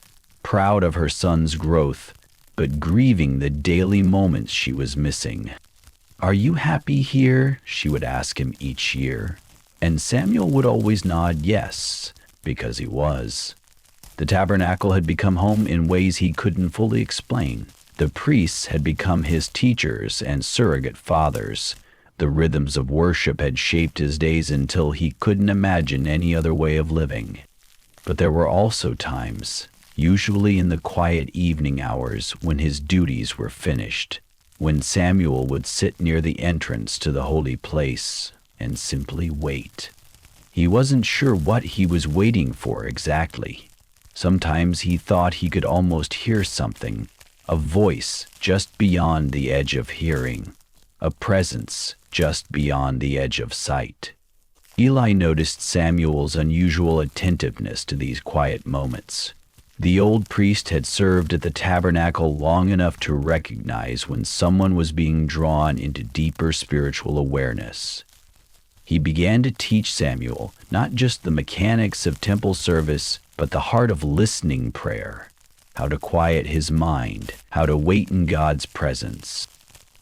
proud of her son's growth, but grieving the daily moments she was missing. "Are you happy here?" she would ask him each year. And Samuel would always nod yes, because he was. The tabernacle had become home in ways he couldn't fully explain. The priests had become his teachers and surrogate fathers. The rhythms of worship had shaped his days until he couldn't imagine any other way of living. But there were also times, usually in the quiet evening hours when his duties were finished, when Samuel would sit near the entrance to the holy place and simply wait. He wasn't sure what he was waiting for exactly. Sometimes he thought he could almost hear something, a voice just beyond the edge of hearing. a presence just beyond the edge of sight. Eli noticed Samuel's unusual attentiveness to these quiet moments. The old priest had served at the tabernacle long enough to recognize when someone was being drawn into deeper spiritual awareness. He began to teach Samuel not just the mechanics of temple service, but the heart of listening prayer, how to quiet his mind, how to wait in God's presence.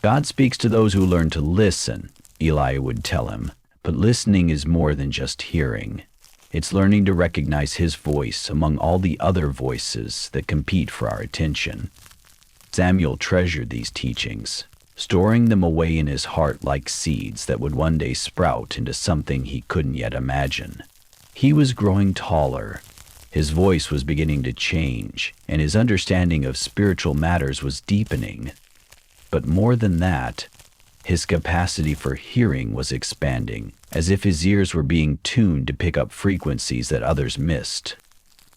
God speaks to those who learn to listen, Eli would tell him, but listening is more than just hearing. It's learning to recognize his voice among all the other voices that compete for our attention. Samuel treasured these teachings, storing them away in his heart like seeds that would one day sprout into something he couldn't yet imagine. He was growing taller. His voice was beginning to change, and his understanding of spiritual matters was deepening. But more than that, his capacity for hearing was expanding, as if his ears were being tuned to pick up frequencies that others missed.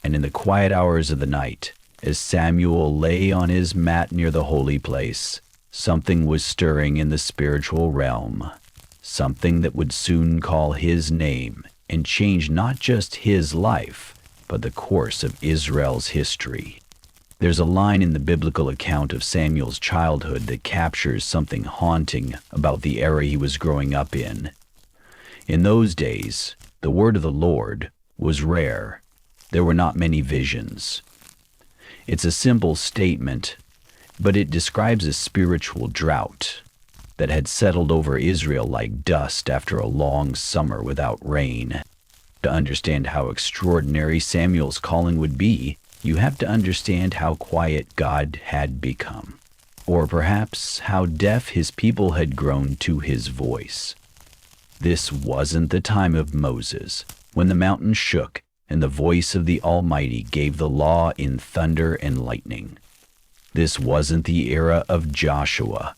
And in the quiet hours of the night, as Samuel lay on his mat near the holy place, something was stirring in the spiritual realm, something that would soon call his name and change not just his life, but the course of Israel's history. There's a line in the biblical account of Samuel's childhood that captures something haunting about the era he was growing up in. In those days, the word of the Lord was rare. There were not many visions. It's a simple statement, but it describes a spiritual drought that had settled over Israel like dust after a long summer without rain. To understand how extraordinary Samuel's calling would be, you have to understand how quiet God had become, or perhaps how deaf his people had grown to his voice. This wasn't the time of Moses, when the mountain shook and the voice of the Almighty gave the law in thunder and lightning. This wasn't the era of Joshua,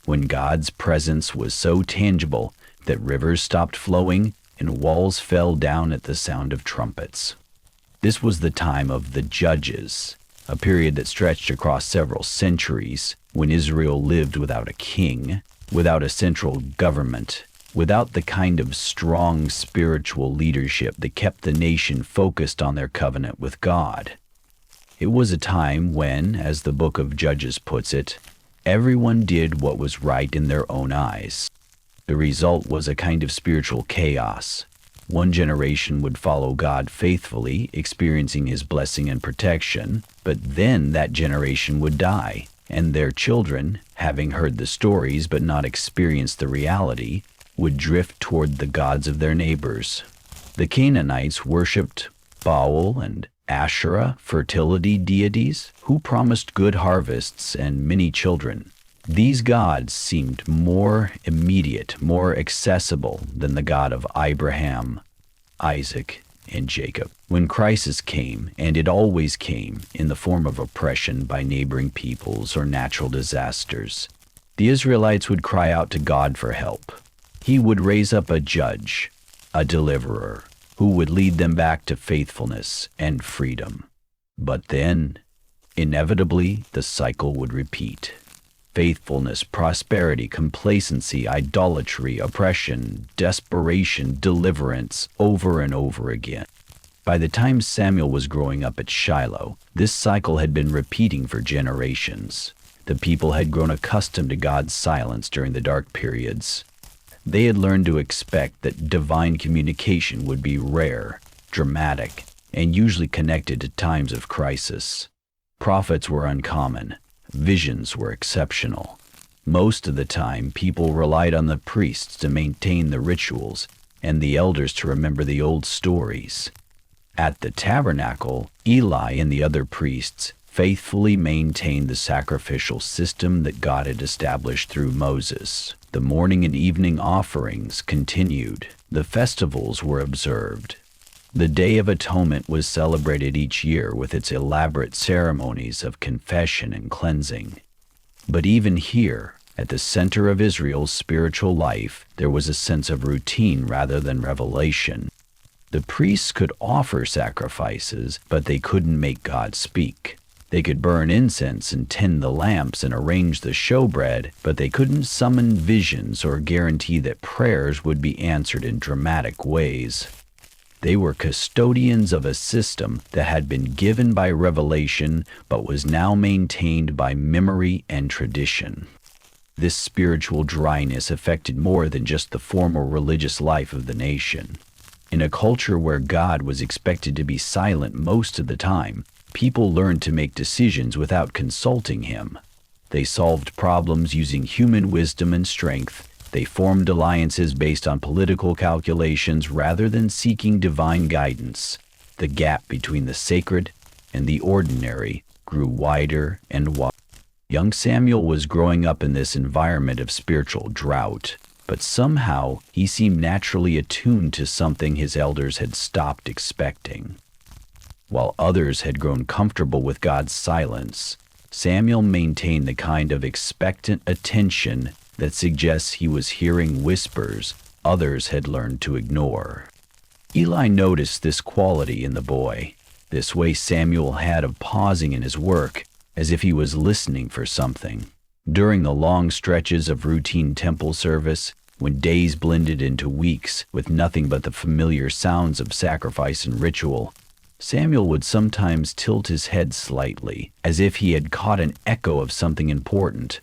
when God's presence was so tangible that rivers stopped flowing and walls fell down at the sound of trumpets. This was the time of the Judges, a period that stretched across several centuries, when Israel lived without a king, without a central government, without the kind of strong spiritual leadership that kept the nation focused on their covenant with God. It was a time when, as the book of Judges puts it, everyone did what was right in their own eyes. The result was a kind of spiritual chaos. One generation would follow God faithfully, experiencing his blessing and protection, but then that generation would die, and their children, having heard the stories but not experienced the reality, would drift toward the gods of their neighbors. The Canaanites worshipped Baal and Asherah, fertility deities, who promised good harvests and many children. These gods seemed more immediate, more accessible than the God of Abraham, Isaac, and Jacob. When crisis came, and it always came in the form of oppression by neighboring peoples or natural disasters, the Israelites would cry out to God for help. He would raise up a judge, a deliverer, who would lead them back to faithfulness and freedom. But then, inevitably, the cycle would repeat. Faithfulness, prosperity, complacency, idolatry, oppression, desperation, deliverance, over and over again. By the time Samuel was growing up at Shiloh, this cycle had been repeating for generations. The people had grown accustomed to God's silence during the dark periods. They had learned to expect that divine communication would be rare, dramatic, and usually connected to times of crisis. Prophets were uncommon. Visions were exceptional. Most of the time, people relied on the priests to maintain the rituals and the elders to remember the old stories. At the tabernacle, Eli and the other priests faithfully maintained the sacrificial system that God had established through Moses. The morning and evening offerings continued. The festivals were observed. The Day of Atonement was celebrated each year with its elaborate ceremonies of confession and cleansing. But even here, at the center of Israel's spiritual life, there was a sense of routine rather than revelation. The priests could offer sacrifices, but they couldn't make God speak. They could burn incense and tend the lamps and arrange the showbread, but they couldn't summon visions or guarantee that prayers would be answered in dramatic ways. They were custodians of a system that had been given by revelation but was now maintained by memory and tradition. This spiritual dryness affected more than just the formal religious life of the nation. In a culture where God was expected to be silent most of the time, people learned to make decisions without consulting him. They solved problems using human wisdom and strength. They formed alliances based on political calculations rather than seeking divine guidance. The gap between the sacred and the ordinary grew wider and wider. Young Samuel was growing up in this environment of spiritual drought, but somehow he seemed naturally attuned to something his elders had stopped expecting. While others had grown comfortable with God's silence, Samuel maintained the kind of expectant attention that suggests he was hearing whispers others had learned to ignore. Eli noticed this quality in the boy, this way Samuel had of pausing in his work, as if he was listening for something. During the long stretches of routine temple service, when days blended into weeks with nothing but the familiar sounds of sacrifice and ritual, Samuel would sometimes tilt his head slightly, as if he had caught an echo of something important.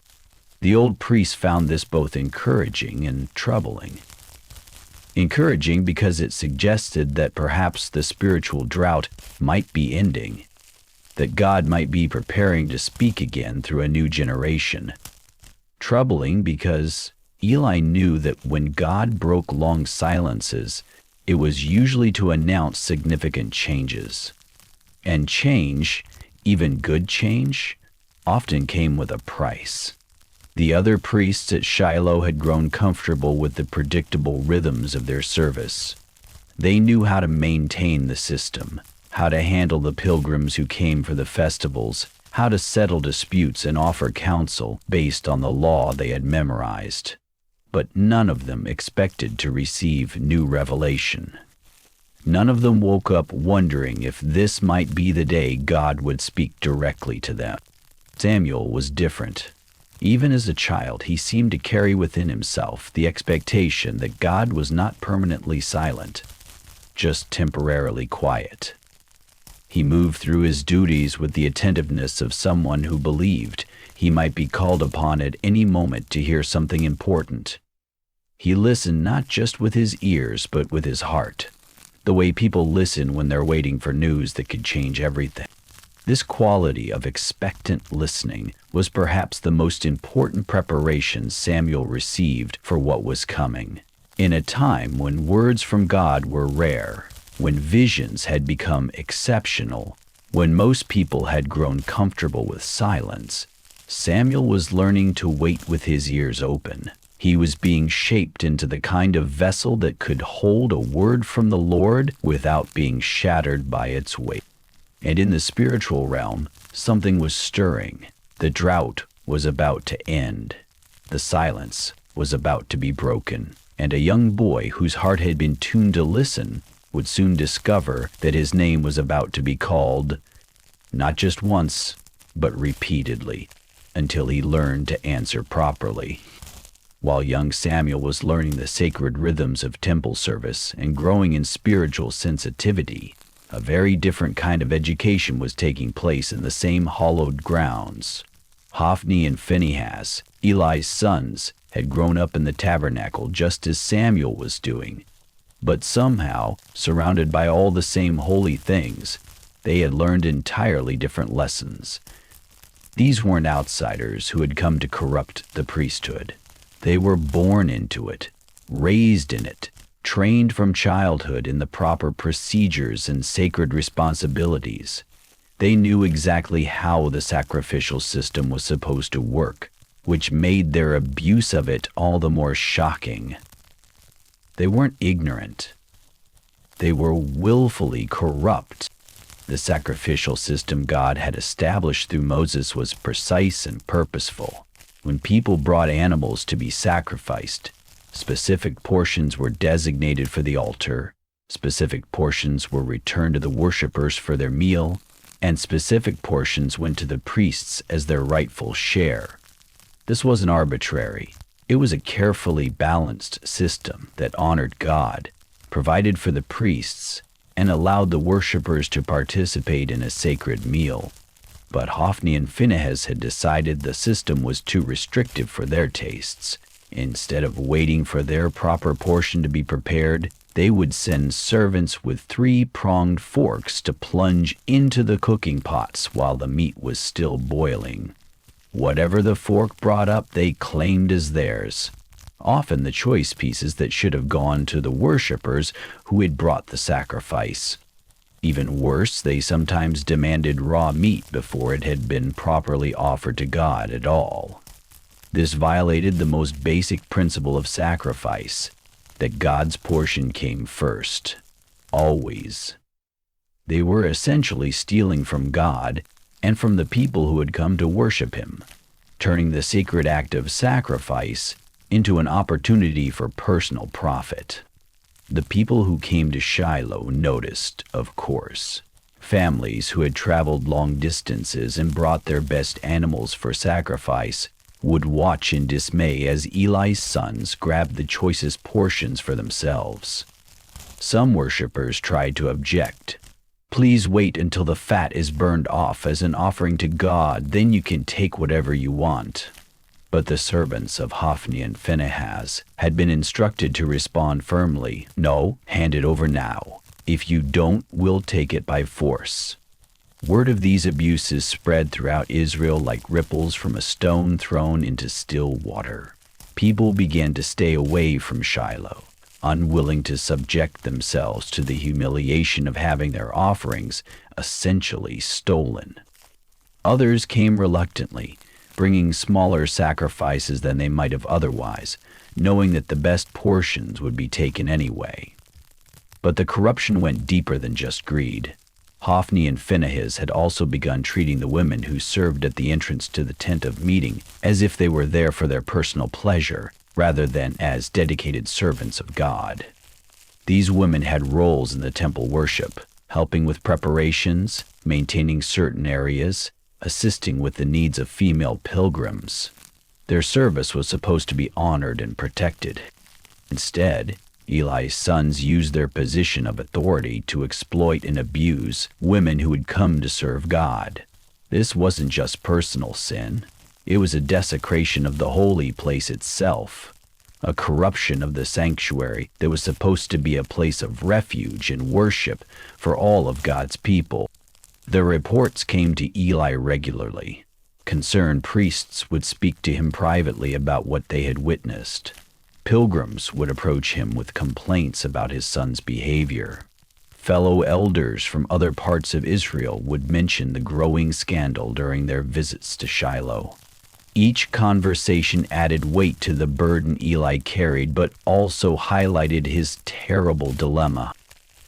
The old priest found this both encouraging and troubling. Encouraging because it suggested that perhaps the spiritual drought might be ending, that God might be preparing to speak again through a new generation. Troubling because Eli knew that when God broke long silences, it was usually to announce significant changes. And change, even good change, often came with a price. The other priests at Shiloh had grown comfortable with the predictable rhythms of their service. They knew how to maintain the system, how to handle the pilgrims who came for the festivals, how to settle disputes and offer counsel based on the law they had memorized. But none of them expected to receive new revelation. None of them woke up wondering if this might be the day God would speak directly to them. Samuel was different. Even as a child, he seemed to carry within himself the expectation that God was not permanently silent, just temporarily quiet. He moved through his duties with the attentiveness of someone who believed he might be called upon at any moment to hear something important. He listened not just with his ears, but with his heart, the way people listen when they're waiting for news that could change everything. This quality of expectant listening was perhaps the most important preparation Samuel received for what was coming. In a time when words from God were rare, when visions had become exceptional, when most people had grown comfortable with silence, Samuel was learning to wait with his ears open. He was being shaped into the kind of vessel that could hold a word from the Lord without being shattered by its weight. And in the spiritual realm, something was stirring. The drought was about to end. The silence was about to be broken. And a young boy whose heart had been tuned to listen would soon discover that his name was about to be called, not just once, but repeatedly, until he learned to answer properly. While young Samuel was learning the sacred rhythms of temple service and growing in spiritual sensitivity, a very different kind of education was taking place in the same hallowed grounds. Hophni and Phinehas, Eli's sons, had grown up in the tabernacle just as Samuel was doing, but somehow, surrounded by all the same holy things, they had learned entirely different lessons. These weren't outsiders who had come to corrupt the priesthood. They were born into it, raised in it, trained from childhood in the proper procedures and sacred responsibilities. They knew exactly how the sacrificial system was supposed to work, which made their abuse of it all the more shocking. They weren't ignorant. They were willfully corrupt. The sacrificial system God had established through Moses was precise and purposeful. When people brought animals to be sacrificed, specific portions were designated for the altar, specific portions were returned to the worshipers for their meal, and specific portions went to the priests as their rightful share. This wasn't arbitrary. It was a carefully balanced system that honored God, provided for the priests, and allowed the worshippers to participate in a sacred meal. But Hophni and Phinehas had decided the system was too restrictive for their tastes. Instead of waiting for their proper portion to be prepared, they would send servants with 3-pronged forks to plunge into the cooking pots while the meat was still boiling. Whatever the fork brought up, they claimed as theirs, often the choice pieces that should have gone to the worshippers who had brought the sacrifice. Even worse, they sometimes demanded raw meat before it had been properly offered to God at all. This violated the most basic principle of sacrifice, that God's portion came first, always. They were essentially stealing from God and from the people who had come to worship him, turning the sacred act of sacrifice into an opportunity for personal profit. The people who came to Shiloh noticed, of course. Families who had traveled long distances and brought their best animals for sacrifice would watch in dismay as Eli's sons grabbed the choicest portions for themselves. Some worshippers tried to object. "Please wait until the fat is burned off as an offering to God, then you can take whatever you want." But the servants of Hophni and Phinehas had been instructed to respond firmly, "No, hand it over now. If you don't, we'll take it by force." Word of these abuses spread throughout Israel like ripples from a stone thrown into still water. People began to stay away from Shiloh, unwilling to subject themselves to the humiliation of having their offerings essentially stolen. Others came reluctantly, bringing smaller sacrifices than they might have otherwise, knowing that the best portions would be taken anyway. But the corruption went deeper than just greed. Hophni and Phinehas had also begun treating the women who served at the entrance to the tent of meeting as if they were there for their personal pleasure, rather than as dedicated servants of God. These women had roles in the temple worship, helping with preparations, maintaining certain areas, assisting with the needs of female pilgrims. Their service was supposed to be honored and protected. Instead, Eli's sons used their position of authority to exploit and abuse women who had come to serve God. This wasn't just personal sin. It was a desecration of the holy place itself, a corruption of the sanctuary that was supposed to be a place of refuge and worship for all of God's people. The reports came to Eli regularly. Concerned priests would speak to him privately about what they had witnessed. Pilgrims would approach him with complaints about his son's behavior. Fellow elders from other parts of Israel would mention the growing scandal during their visits to Shiloh. Each conversation added weight to the burden Eli carried, but also highlighted his terrible dilemma.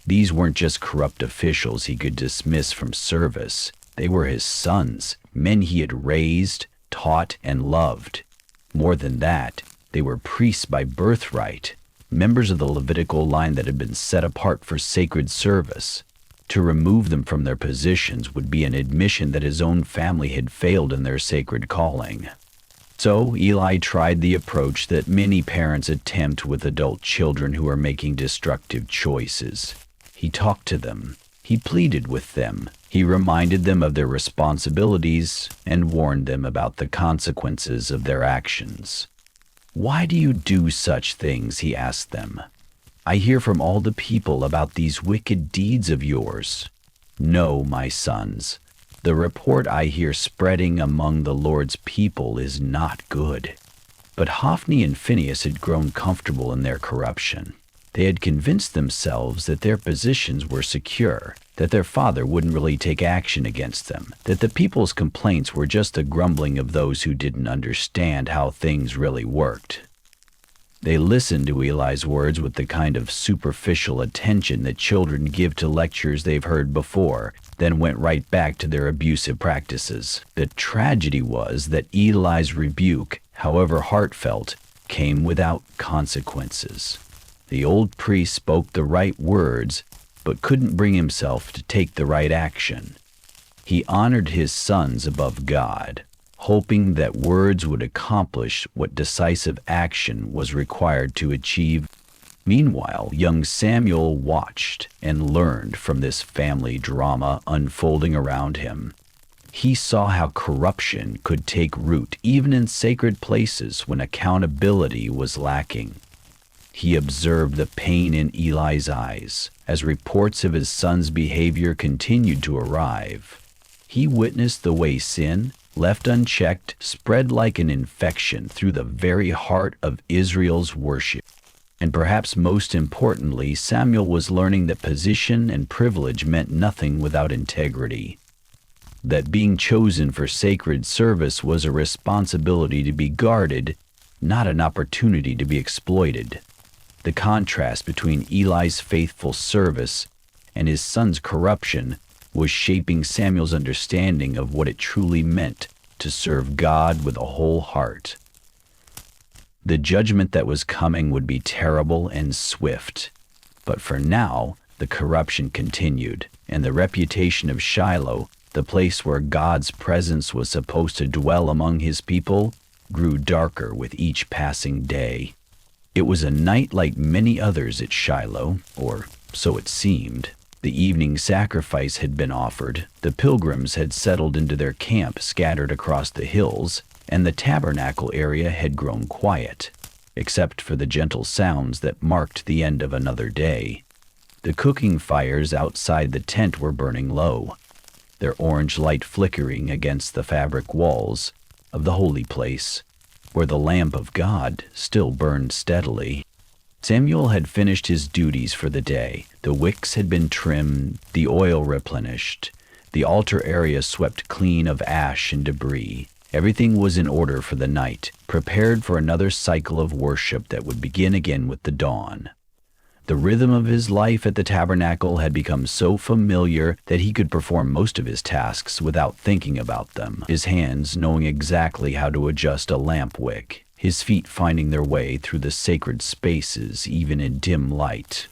These weren't just corrupt officials he could dismiss from service. They were his sons, men he had raised, taught, and loved. More than that, they were priests by birthright, members of the Levitical line that had been set apart for sacred service. To remove them from their positions would be an admission that his own family had failed in their sacred calling. So Eli tried the approach that many parents attempt with adult children who are making destructive choices. He talked to them. He pleaded with them. He reminded them of their responsibilities and warned them about the consequences of their actions. "Why do you do such things?" he asked them. "I hear from all the people about these wicked deeds of yours. No, my sons, the report I hear spreading among the Lord's people is not good." But Hophni and Phinehas had grown comfortable in their corruption. They had convinced themselves that their positions were secure, that their father wouldn't really take action against them, that the people's complaints were just the grumbling of those who didn't understand how things really worked. They listened to Eli's words with the kind of superficial attention that children give to lectures they've heard before, then went right back to their abusive practices. The tragedy was that Eli's rebuke, however heartfelt, came without consequences. The old priest spoke the right words, but couldn't bring himself to take the right action. He honored his sons above God, hoping that words would accomplish what decisive action was required to achieve. Meanwhile, young Samuel watched and learned from this family drama unfolding around him. He saw how corruption could take root even in sacred places when accountability was lacking. He observed the pain in Eli's eyes as reports of his son's behavior continued to arrive. He witnessed the way sin, left unchecked, spread like an infection through the very heart of Israel's worship. And perhaps most importantly, Samuel was learning that position and privilege meant nothing without integrity. That being chosen for sacred service was a responsibility to be guarded, not an opportunity to be exploited. The contrast between Eli's faithful service and his son's corruption was shaping Samuel's understanding of what it truly meant to serve God with a whole heart. The judgment that was coming would be terrible and swift, but for now, the corruption continued, and the reputation of Shiloh, the place where God's presence was supposed to dwell among his people, grew darker with each passing day. It was a night like many others at Shiloh, or so it seemed. The evening sacrifice had been offered, the pilgrims had settled into their camp scattered across the hills, and the tabernacle area had grown quiet, except for the gentle sounds that marked the end of another day. The cooking fires outside the tent were burning low, their orange light flickering against the fabric walls of the holy place, where the lamp of God still burned steadily. Samuel had finished his duties for the day. The wicks had been trimmed, the oil replenished, the altar area swept clean of ash and debris. Everything was in order for the night, prepared for another cycle of worship that would begin again with the dawn. The rhythm of his life at the tabernacle had become so familiar that he could perform most of his tasks without thinking about them, his hands knowing exactly how to adjust a lamp wick, his feet finding their way through the sacred spaces even in dim light.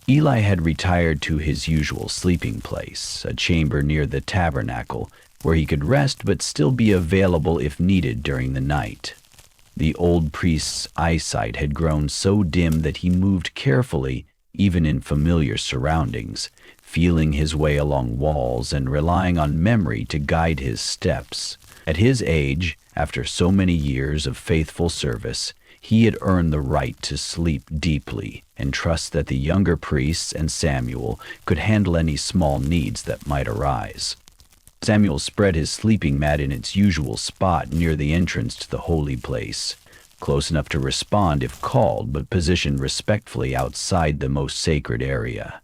Eli had retired to his usual sleeping place, a chamber near the tabernacle, where he could rest but still be available if needed during the night. The old priest's eyesight had grown so dim that he moved carefully, even in familiar surroundings, feeling his way along walls and relying on memory to guide his steps. At his age, after so many years of faithful service, he had earned the right to sleep deeply and trust that the younger priests and Samuel could handle any small needs that might arise. Samuel spread his sleeping mat in its usual spot near the entrance to the holy place, close enough to respond if called, but positioned respectfully outside the most sacred area.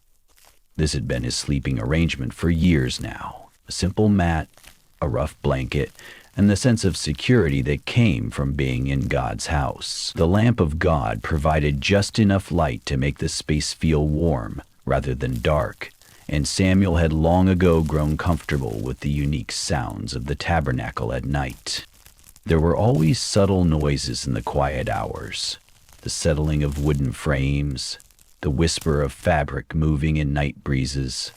This had been his sleeping arrangement for years now. A simple mat, a rough blanket, and the sense of security that came from being in God's house. The lamp of God provided just enough light to make the space feel warm rather than dark, and Samuel had long ago grown comfortable with the unique sounds of the tabernacle at night. There were always subtle noises in the quiet hours, the settling of wooden frames, the whisper of fabric moving in night breezes,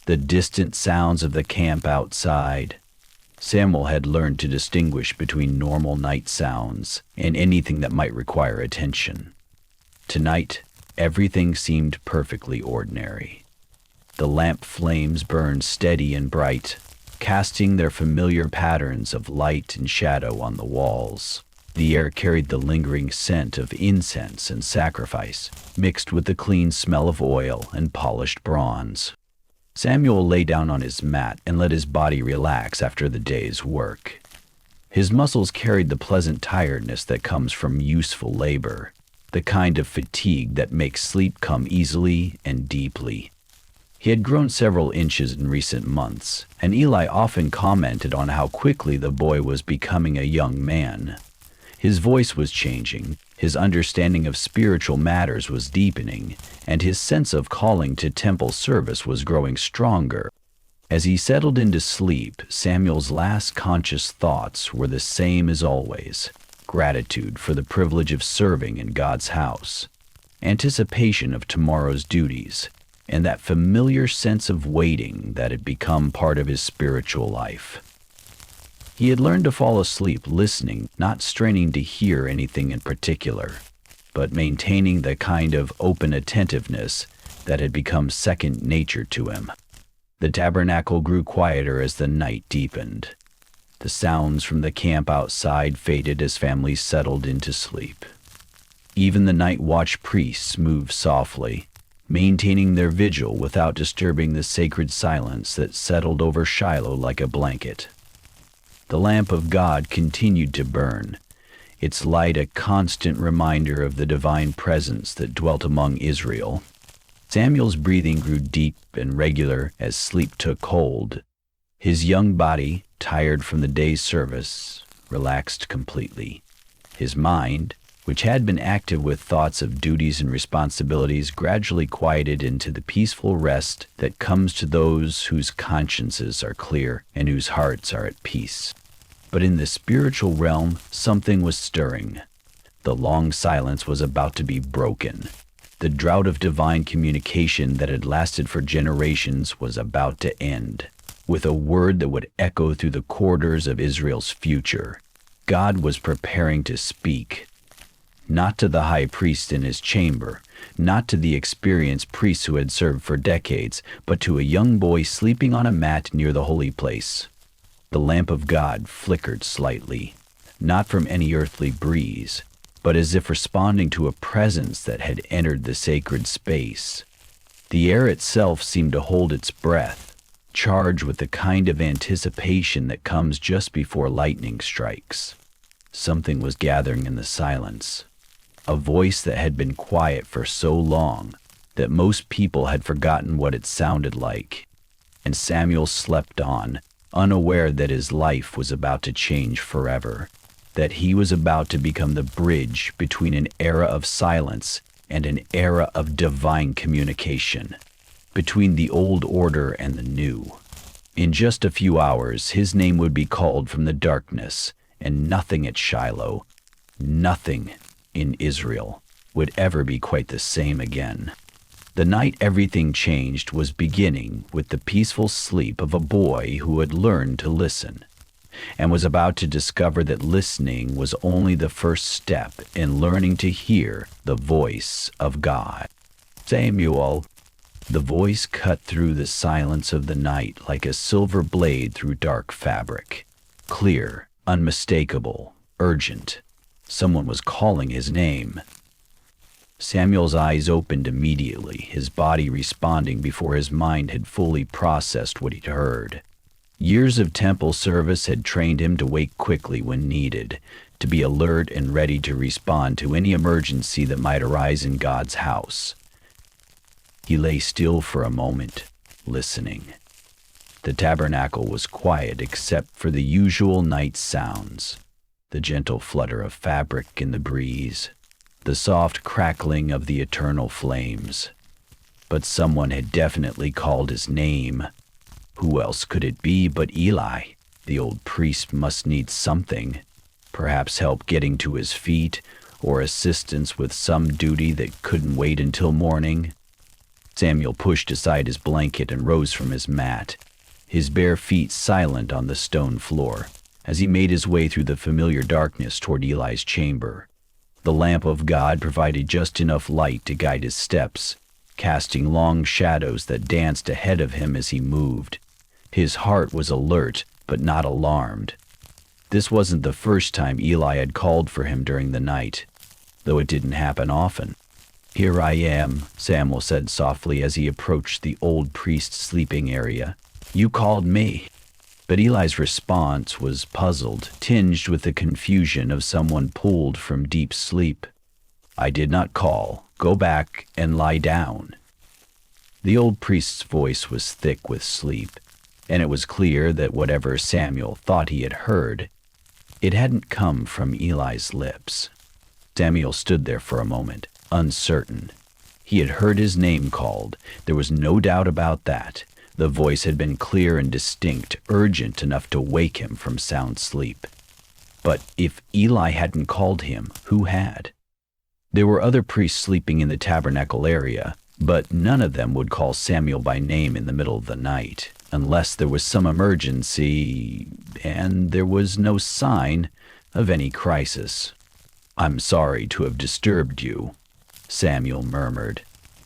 the distant sounds of the camp outside. Samuel had learned to distinguish between normal night sounds and anything that might require attention. Tonight, everything seemed perfectly ordinary. The lamp flames burned steady and bright, casting their familiar patterns of light and shadow on the walls. The air carried the lingering scent of incense and sacrifice, mixed with the clean smell of oil and polished bronze. Samuel lay down on his mat and let his body relax after the day's work. His muscles carried the pleasant tiredness that comes from useful labor, the kind of fatigue that makes sleep come easily and deeply. He had grown several inches in recent months, and Eli often commented on how quickly the boy was becoming a young man. His voice was changing, his understanding of spiritual matters was deepening, and his sense of calling to temple service was growing stronger. As he settled into sleep, Samuel's last conscious thoughts were the same as always: gratitude for the privilege of serving in God's house, anticipation of tomorrow's duties, and that familiar sense of waiting that had become part of his spiritual life. He had learned to fall asleep listening, not straining to hear anything in particular, but maintaining the kind of open attentiveness that had become second nature to him. The tabernacle grew quieter as the night deepened. The sounds from the camp outside faded as families settled into sleep. Even the night watch priests moved softly, maintaining their vigil without disturbing the sacred silence that settled over Shiloh like a blanket. The lamp of God continued to burn, its light a constant reminder of the divine presence that dwelt among Israel. Samuel's breathing grew deep and regular as sleep took hold. His young body, tired from the day's service, relaxed completely. His mind, which had been active with thoughts of duties and responsibilities, gradually quieted into the peaceful rest that comes to those whose consciences are clear and whose hearts are at peace. But in the spiritual realm, something was stirring. The long silence was about to be broken. The drought of divine communication that had lasted for generations was about to end, with a word that would echo through the corridors of Israel's future. God was preparing to speak. Not to the high priest in his chamber, not to the experienced priests who had served for decades, but to a young boy sleeping on a mat near the holy place. The lamp of God flickered slightly, not from any earthly breeze, but as if responding to a presence that had entered the sacred space. The air itself seemed to hold its breath, charged with the kind of anticipation that comes just before lightning strikes. Something was gathering in the silence. A voice that had been quiet for so long that most people had forgotten what it sounded like. And Samuel slept on, unaware that his life was about to change forever, that he was about to become the bridge between an era of silence and an era of divine communication, between the old order and the new. In just a few hours, his name would be called from the darkness, and nothing at Shiloh, nothing in Israel, would ever be quite the same again. The night everything changed was beginning with the peaceful sleep of a boy who had learned to listen, and was about to discover that listening was only the first step in learning to hear the voice of God. Samuel. The voice cut through the silence of the night like a silver blade through dark fabric. Clear, unmistakable, urgent. Someone was calling his name. Samuel's eyes opened immediately, his body responding before his mind had fully processed what he'd heard. Years of temple service had trained him to wake quickly when needed, to be alert and ready to respond to any emergency that might arise in God's house. He lay still for a moment, listening. The tabernacle was quiet except for the usual night sounds, the gentle flutter of fabric in the breeze, the soft crackling of the eternal flames. But someone had definitely called his name. Who else could it be but Eli? The old priest must need something, perhaps help getting to his feet, or assistance with some duty that couldn't wait until morning. Samuel pushed aside his blanket and rose from his mat, his bare feet silent on the stone floor, as he made his way through the familiar darkness toward Eli's chamber. The lamp of God provided just enough light to guide his steps, casting long shadows that danced ahead of him as he moved. His heart was alert, but not alarmed. This wasn't the first time Eli had called for him during the night, though it didn't happen often. "Here I am," Samuel said softly as he approached the old priest's sleeping area. "You called me." But Eli's response was puzzled, tinged with the confusion of someone pulled from deep sleep. "I did not call. Go back and lie down." The old priest's voice was thick with sleep, and it was clear that whatever Samuel thought he had heard, it hadn't come from Eli's lips. Samuel stood there for a moment, uncertain. He had heard his name called. There was no doubt about that. The voice had been clear and distinct, urgent enough to wake him from sound sleep. But if Eli hadn't called him, who had? There were other priests sleeping in the tabernacle area, But none of them would call Samuel by name in the middle of the night, unless there was some emergency, and there was no sign of any crisis. "I'm sorry to have disturbed you," Samuel murmured,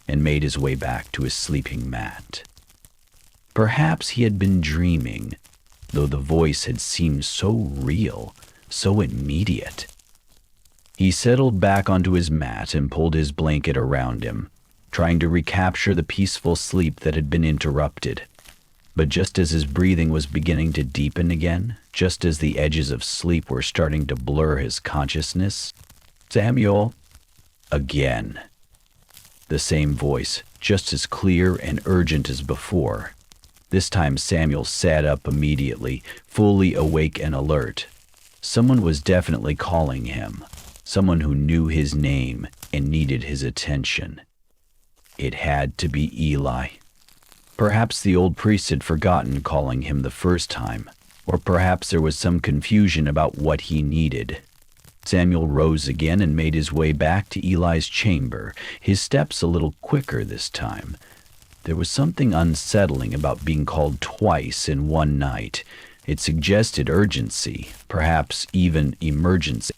and made his way back to his sleeping mat. Perhaps he had been dreaming, though the voice had seemed so real, so immediate. He settled back onto his mat and pulled his blanket around him, trying to recapture the peaceful sleep that had been interrupted. But just as his breathing was beginning to deepen again, just as the edges of sleep were starting to blur his consciousness, "Samuel," again. The same voice, just as clear and urgent as before. This time Samuel sat up immediately, fully awake and alert. Someone was definitely calling him, someone who knew his name and needed his attention. It had to be Eli. Perhaps the old priest had forgotten calling him the first time, or perhaps there was some confusion about what he needed. Samuel rose again and made his way back to Eli's chamber, his steps a little quicker this time. There was something unsettling about being called twice in one night. It suggested urgency, perhaps even emergency.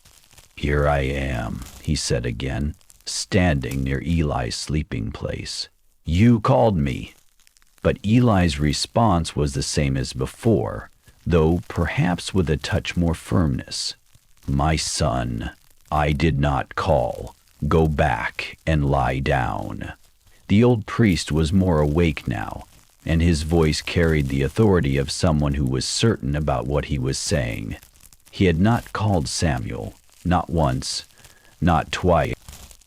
"Here I am," he said again, standing near Eli's sleeping place. "You called me." But Eli's response was the same as before, though perhaps with a touch more firmness. "My son, I did not call. Go back and lie down." The old priest was more awake now, and his voice carried the authority of someone who was certain about what he was saying. He had not called Samuel, not once, not twice.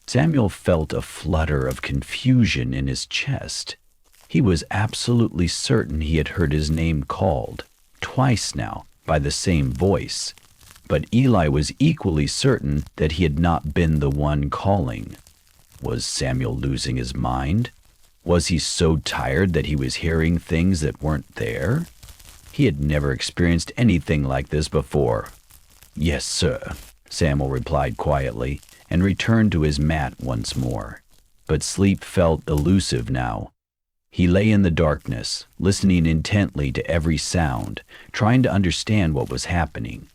Samuel felt a flutter of confusion in his chest. He was absolutely certain he had heard his name called, twice now, by the same voice. But Eli was equally certain that he had not been the one calling. Was Samuel losing his mind? Was he so tired that he was hearing things that weren't there? He had never experienced anything like this before. "Yes, sir," Samuel replied quietly, and returned to his mat once more. But sleep felt elusive now. He lay in the darkness, listening intently to every sound, trying to understand what was happening.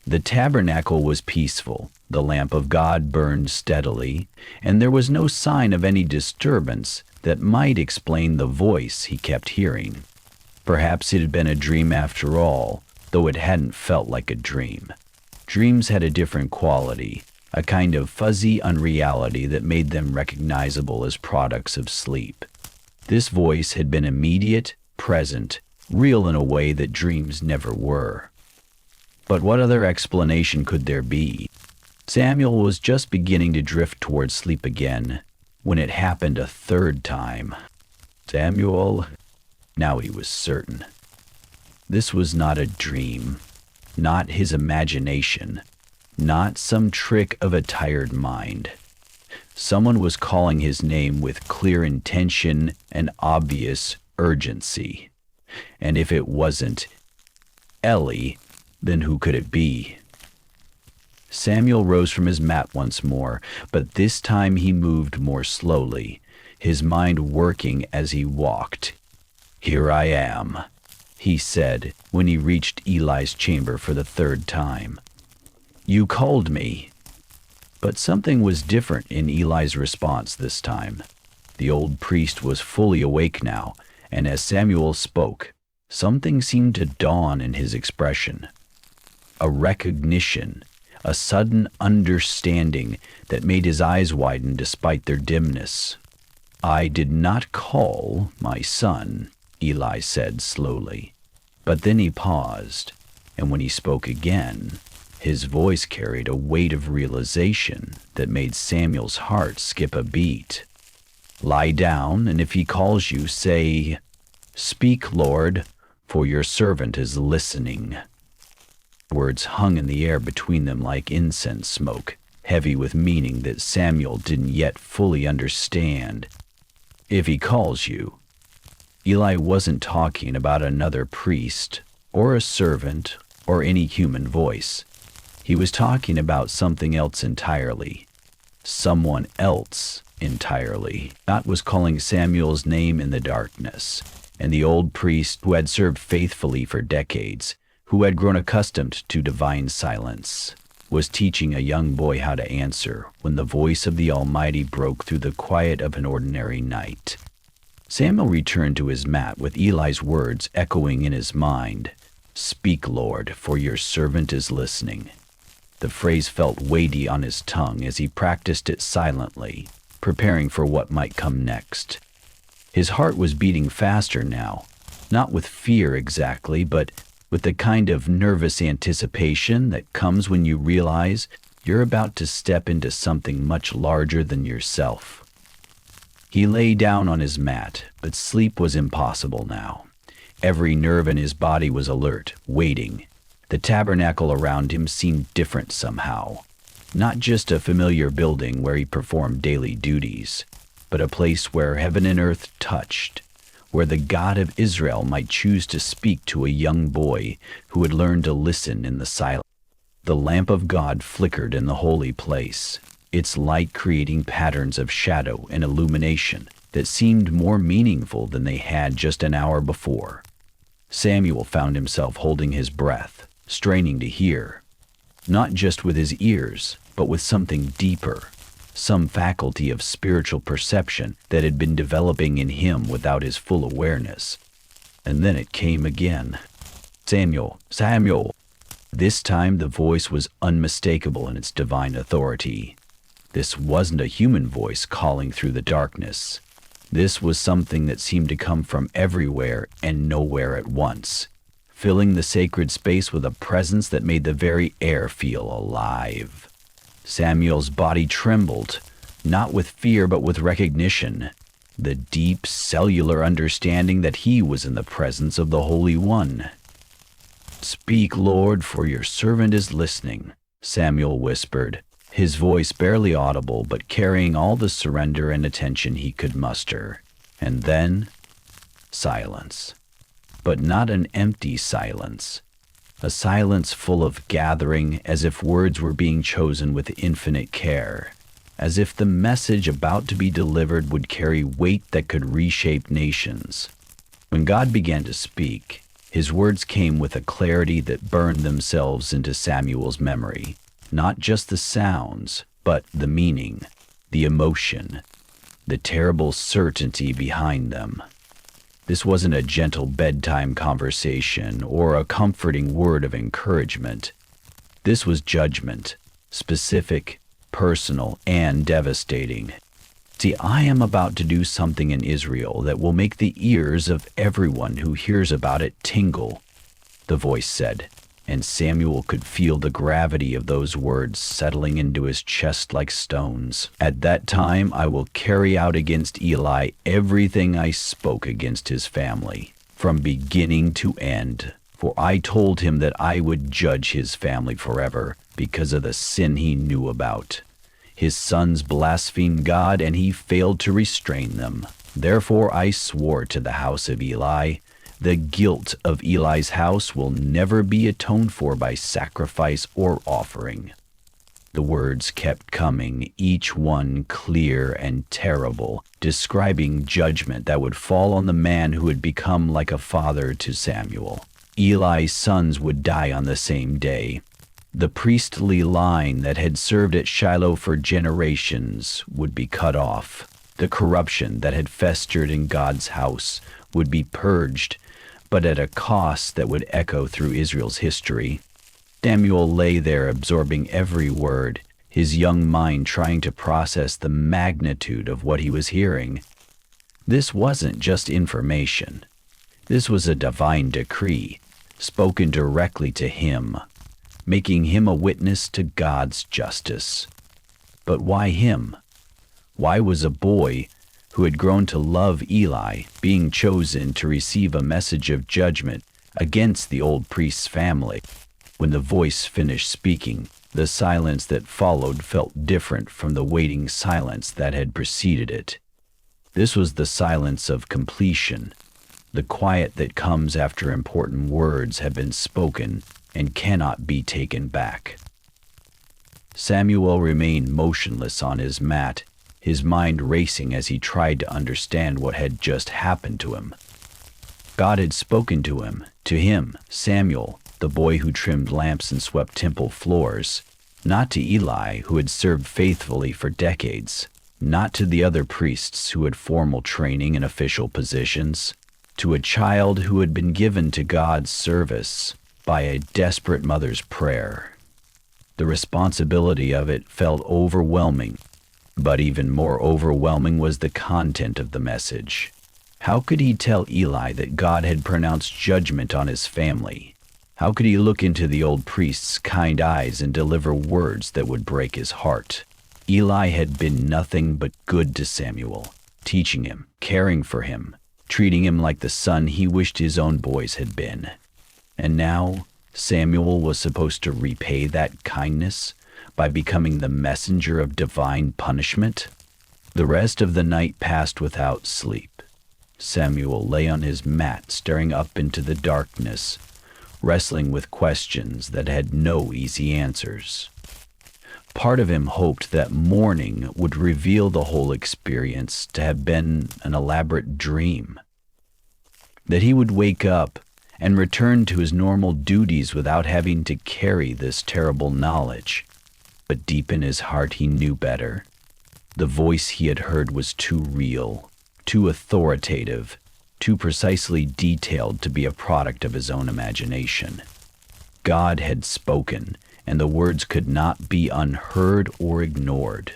The tabernacle was peaceful, the lamp of God burned steadily, and there was no sign of any disturbance that might explain the voice he kept hearing. Perhaps it had been a dream after all, though it hadn't felt like a dream. Dreams had a different quality, a kind of fuzzy unreality that made them recognizable as products of sleep. This voice had been immediate, present, real in a way that dreams never were. But what other explanation could there be? Samuel was just beginning to drift towards sleep again when it happened a third time. "Samuel," now he was certain. This was not a dream, not his imagination, not some trick of a tired mind. Someone was calling his name with clear intention and obvious urgency. And if it wasn't Eli, then who could it be? Samuel rose from his mat once more, but this time he moved more slowly, his mind working as he walked. "Here I am," he said when he reached Eli's chamber for the third time. "You called me." But something was different in Eli's response this time. The old priest was fully awake now, and as Samuel spoke, something seemed to dawn in his expression. A recognition, a sudden understanding that made his eyes widen despite their dimness. "I did not call, my son," Eli said slowly. But then he paused, and when he spoke again, his voice carried a weight of realization that made Samuel's heart skip a beat. "Lie down, and if he calls you, say, 'Speak, Lord, for your servant is listening.'" Words hung in the air between them like incense smoke, heavy with meaning that Samuel didn't yet fully understand. "If he calls you." Eli wasn't talking about another priest, or a servant, or any human voice. He was talking about something else entirely. Someone else entirely. God was calling Samuel's name in the darkness, and the old priest, who had served faithfully for decades, who had grown accustomed to divine silence, was teaching a young boy how to answer when the voice of the Almighty broke through the quiet of an ordinary night. Samuel returned to his mat with Eli's words echoing in his mind, "Speak, Lord, for your servant is listening." The phrase felt weighty on his tongue as he practiced it silently, preparing for what might come next. His heart was beating faster now, not with fear exactly, but with the kind of nervous anticipation that comes when you realize you're about to step into something much larger than yourself. He lay down on his mat, but sleep was impossible now. Every nerve in his body was alert, waiting. The tabernacle around him seemed different somehow. Not just a familiar building where he performed daily duties, but a place where heaven and earth touched, where the God of Israel might choose to speak to a young boy who had learned to listen in the silence. The lamp of God flickered in the holy place, its light creating patterns of shadow and illumination that seemed more meaningful than they had just an hour before. Samuel found himself holding his breath, straining to hear, not just with his ears, but with something deeper, some faculty of spiritual perception that had been developing in him without his full awareness. And then it came again. "Samuel, Samuel!" This time the voice was unmistakable in its divine authority. This wasn't a human voice calling through the darkness. This was something that seemed to come from everywhere and nowhere at once, filling the sacred space with a presence that made the very air feel alive. Samuel's body trembled, not with fear but with recognition, the deep cellular understanding that he was in the presence of the Holy One. "Speak, Lord, for your servant is listening," Samuel whispered, his voice barely audible but carrying all the surrender and attention he could muster. And then, silence. But not an empty silence. A silence full of gathering, as if words were being chosen with infinite care, as if the message about to be delivered would carry weight that could reshape nations. When God began to speak, his words came with a clarity that burned themselves into Samuel's memory. Not just the sounds, but the meaning, the emotion, the terrible certainty behind them. This wasn't a gentle bedtime conversation or a comforting word of encouragement. This was judgment, specific, personal, and devastating. "See, I am about to do something in Israel that will make the ears of everyone who hears about it tingle," the voice said, and Samuel could feel the gravity of those words settling into his chest like stones. "At that time I will carry out against Eli everything I spoke against his family, from beginning to end. For I told him that I would judge his family forever because of the sin he knew about. His sons blasphemed God, and he failed to restrain them. Therefore I swore to the house of Eli, the guilt of Eli's house will never be atoned for by sacrifice or offering." The words kept coming, each one clear and terrible, describing judgment that would fall on the man who had become like a father to Samuel. Eli's sons would die on the same day. The priestly line that had served at Shiloh for generations would be cut off. The corruption that had festered in God's house would be purged, but at a cost that would echo through Israel's history. Samuel lay there absorbing every word, his young mind trying to process the magnitude of what he was hearing. This wasn't just information. This was a divine decree, spoken directly to him, making him a witness to God's justice. But why him? Why was a boy who had grown to love Eli being chosen to receive a message of judgment against the old priest's family? When the voice finished speaking, the silence that followed felt different from the waiting silence that had preceded it. This was the silence of completion, the quiet that comes after important words have been spoken and cannot be taken back. Samuel remained motionless on his mat, his mind racing as he tried to understand what had just happened to him. God had spoken to him, Samuel, the boy who trimmed lamps and swept temple floors, not to Eli, who had served faithfully for decades, not to the other priests who had formal training and official positions, to a child who had been given to God's service by a desperate mother's prayer. The responsibility of it felt overwhelming, but even more overwhelming was the content of the message. How could he tell Eli that God had pronounced judgment on his family? How could he look into the old priest's kind eyes and deliver words that would break his heart? Eli had been nothing but good to Samuel, teaching him, caring for him, treating him like the son he wished his own boys had been. And now Samuel was supposed to repay that kindness by becoming the messenger of divine punishment? The rest of the night passed without sleep. Samuel lay on his mat staring up into the darkness, wrestling with questions that had no easy answers. Part of him hoped that morning would reveal the whole experience to have been an elaborate dream, that he would wake up and return to his normal duties without having to carry this terrible knowledge. But deep in his heart he knew better. The voice he had heard was too real, too authoritative, too precisely detailed to be a product of his own imagination. God had spoken, and the words could not be unheard or ignored.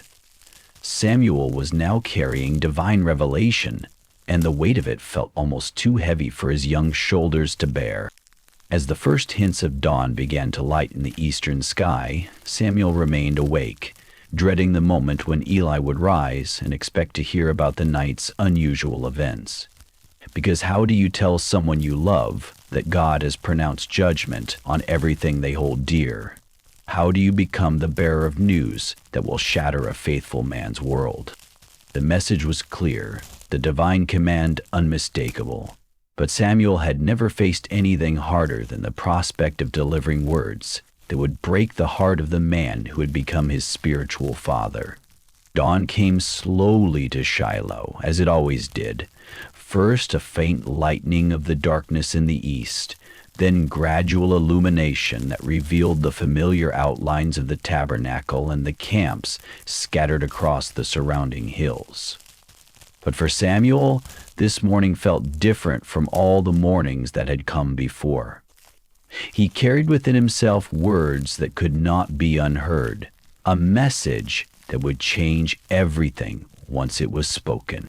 Samuel was now carrying divine revelation, and the weight of it felt almost too heavy for his young shoulders to bear. As the first hints of dawn began to light in the eastern sky, Samuel remained awake, dreading the moment when Eli would rise and expect to hear about the night's unusual events. Because how do you tell someone you love that God has pronounced judgment on everything they hold dear? How do you become the bearer of news that will shatter a faithful man's world? The message was clear, the divine command unmistakable. But Samuel had never faced anything harder than the prospect of delivering words that would break the heart of the man who had become his spiritual father. Dawn came slowly to Shiloh, as it always did. First a faint lightening of the darkness in the east, then gradual illumination that revealed the familiar outlines of the tabernacle and the camps scattered across the surrounding hills. But for Samuel, this morning felt different from all the mornings that had come before. He carried within himself words that could not be unheard, a message that would change everything once it was spoken.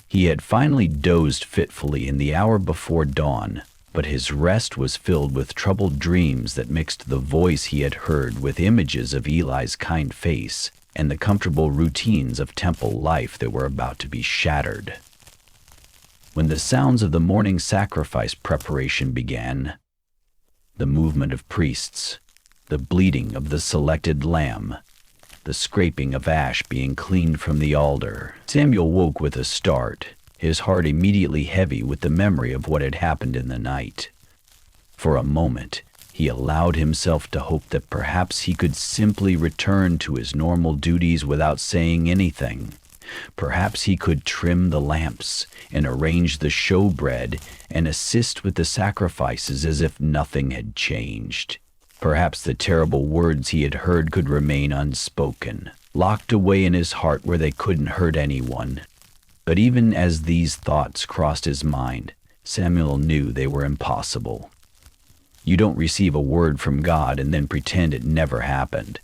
He had finally dozed fitfully in the hour before dawn, but his rest was filled with troubled dreams that mixed the voice he had heard with images of Eli's kind face and the comfortable routines of temple life that were about to be shattered. When the sounds of the morning sacrifice preparation began, the movement of priests, the bleating of the selected lamb, the scraping of ash being cleaned from the altar, Samuel woke with a start, his heart immediately heavy with the memory of what had happened in the night. For a moment, he allowed himself to hope that perhaps he could simply return to his normal duties without saying anything. Perhaps he could trim the lamps and arrange the showbread and assist with the sacrifices as if nothing had changed. Perhaps the terrible words he had heard could remain unspoken, locked away in his heart where they couldn't hurt anyone. But even as these thoughts crossed his mind, Samuel knew they were impossible. You don't receive a word from God and then pretend it never happened.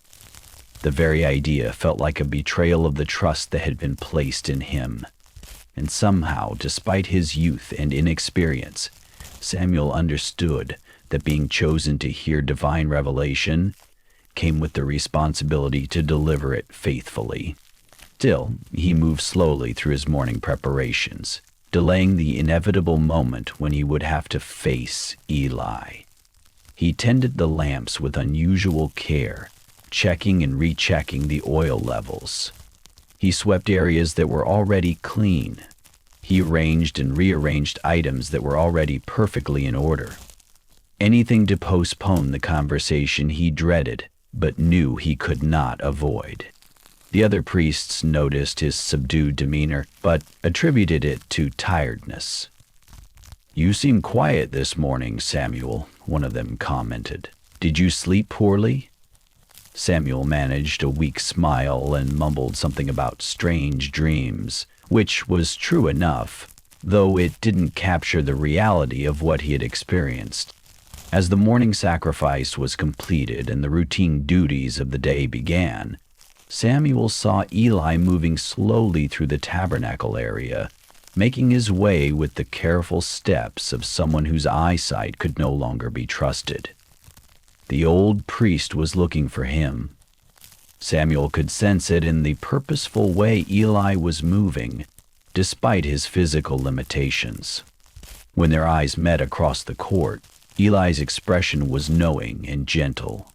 The very idea felt like a betrayal of the trust that had been placed in him. And somehow, despite his youth and inexperience, Samuel understood that being chosen to hear divine revelation came with the responsibility to deliver it faithfully. Still, he moved slowly through his morning preparations, delaying the inevitable moment when he would have to face Eli. He tended the lamps with unusual care, checking and rechecking the oil levels. He swept areas that were already clean. He arranged and rearranged items that were already perfectly in order. Anything to postpone the conversation he dreaded, but knew he could not avoid. The other priests noticed his subdued demeanor, but attributed it to tiredness. "You seem quiet this morning, Samuel," one of them commented. "Did you sleep poorly?" Samuel managed a weak smile and mumbled something about strange dreams, which was true enough, though it didn't capture the reality of what he had experienced. As the morning sacrifice was completed and the routine duties of the day began, Samuel saw Eli moving slowly through the tabernacle area, making his way with the careful steps of someone whose eyesight could no longer be trusted. The old priest was looking for him. Samuel could sense it in the purposeful way Eli was moving, despite his physical limitations. When their eyes met across the court, Eli's expression was knowing and gentle.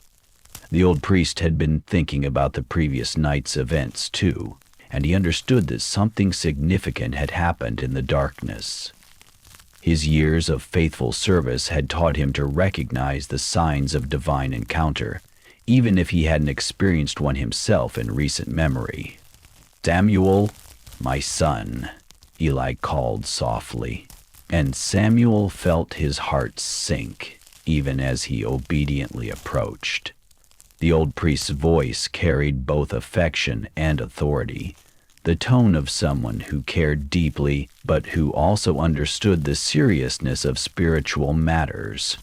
The old priest had been thinking about the previous night's events too, and he understood that something significant had happened in the darkness. His years of faithful service had taught him to recognize the signs of divine encounter, even if he hadn't experienced one himself in recent memory. "Samuel, my son," Eli called softly, and Samuel felt his heart sink even as he obediently approached. The old priest's voice carried both affection and authority, the tone of someone who cared deeply but who also understood the seriousness of spiritual matters.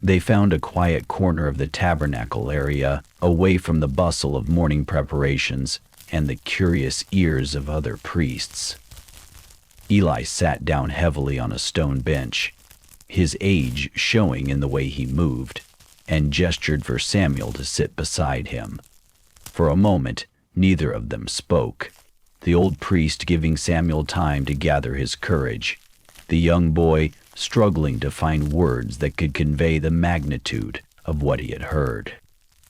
They found a quiet corner of the tabernacle area, away from the bustle of morning preparations and the curious ears of other priests. Eli sat down heavily on a stone bench, his age showing in the way he moved, and gestured for Samuel to sit beside him. For a moment, neither of them spoke, the old priest giving Samuel time to gather his courage, the young boy struggling to find words that could convey the magnitude of what he had heard.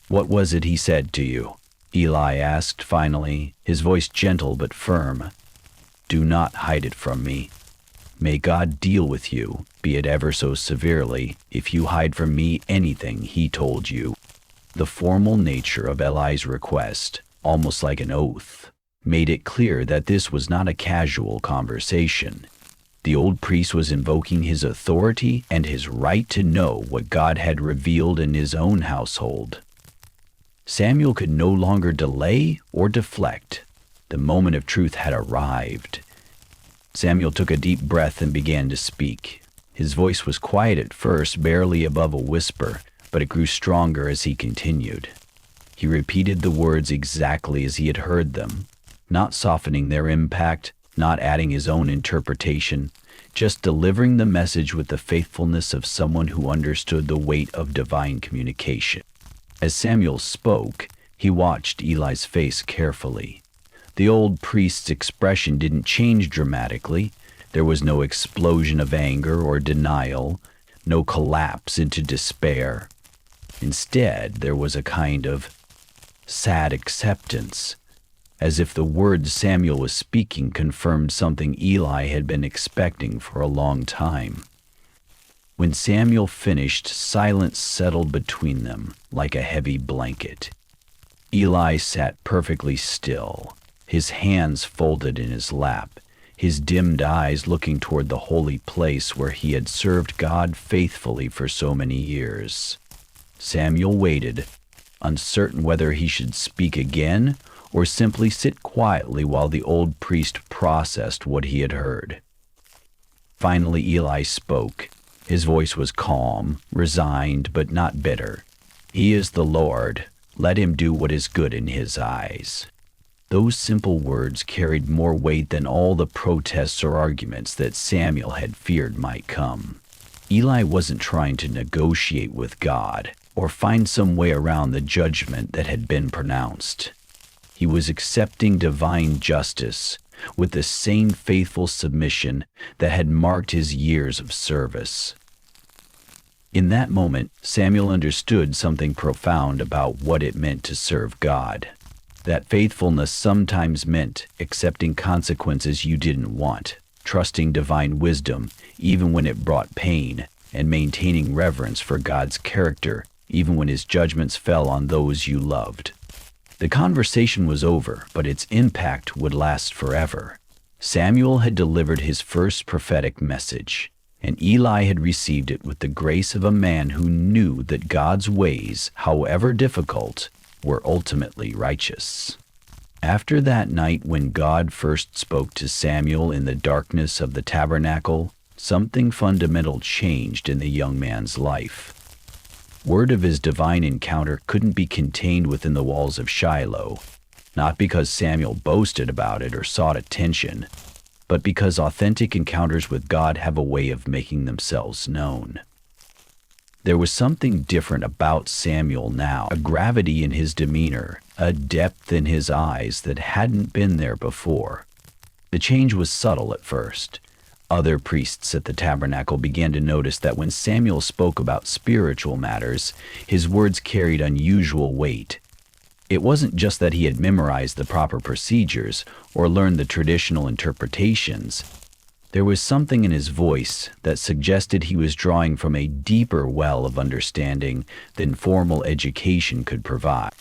"What was it he said to you?" Eli asked finally, his voice gentle but firm. "Do not hide it from me. May God deal with you, be it ever so severely, if you hide from me anything he told you." The formal nature of Eli's request, almost like an oath, made it clear that this was not a casual conversation. The old priest was invoking his authority and his right to know what God had revealed in his own household. Samuel could no longer delay or deflect. The moment of truth had arrived. Samuel took a deep breath and began to speak. His voice was quiet at first, barely above a whisper, but it grew stronger as he continued. He repeated the words exactly as he had heard them, not softening their impact, not adding his own interpretation, just delivering the message with the faithfulness of someone who understood the weight of divine communication. As Samuel spoke, he watched Eli's face carefully. The old priest's expression didn't change dramatically. There was no explosion of anger or denial, no collapse into despair. Instead, there was a kind of sad acceptance, as if the words Samuel was speaking confirmed something Eli had been expecting for a long time. When Samuel finished, silence settled between them like a heavy blanket. Eli sat perfectly still, his hands folded in his lap, his dimmed eyes looking toward the holy place where he had served God faithfully for so many years. Samuel waited, uncertain whether he should speak again or simply sit quietly while the old priest processed what he had heard. Finally, Eli spoke. His voice was calm, resigned, but not bitter. "He is the Lord. Let him do what is good in his eyes." Those simple words carried more weight than all the protests or arguments that Samuel had feared might come. Eli wasn't trying to negotiate with God or find some way around the judgment that had been pronounced. He was accepting divine justice with the same faithful submission that had marked his years of service. In that moment, Samuel understood something profound about what it meant to serve God. That faithfulness sometimes meant accepting consequences you didn't want, trusting divine wisdom even when it brought pain, and maintaining reverence for God's character even when his judgments fell on those you loved. The conversation was over, but its impact would last forever. Samuel had delivered his first prophetic message, and Eli had received it with the grace of a man who knew that God's ways, however difficult, were ultimately righteous. After that night when God first spoke to Samuel in the darkness of the tabernacle, something fundamental changed in the young man's life. Word of his divine encounter couldn't be contained within the walls of Shiloh, not because Samuel boasted about it or sought attention, but because authentic encounters with God have a way of making themselves known. There was something different about Samuel now, a gravity in his demeanor, a depth in his eyes that hadn't been there before. The change was subtle at first. Other priests at the tabernacle began to notice that when Samuel spoke about spiritual matters, his words carried unusual weight. It wasn't just that he had memorized the proper procedures or learned the traditional interpretations. There was something in his voice that suggested he was drawing from a deeper well of understanding than formal education could provide.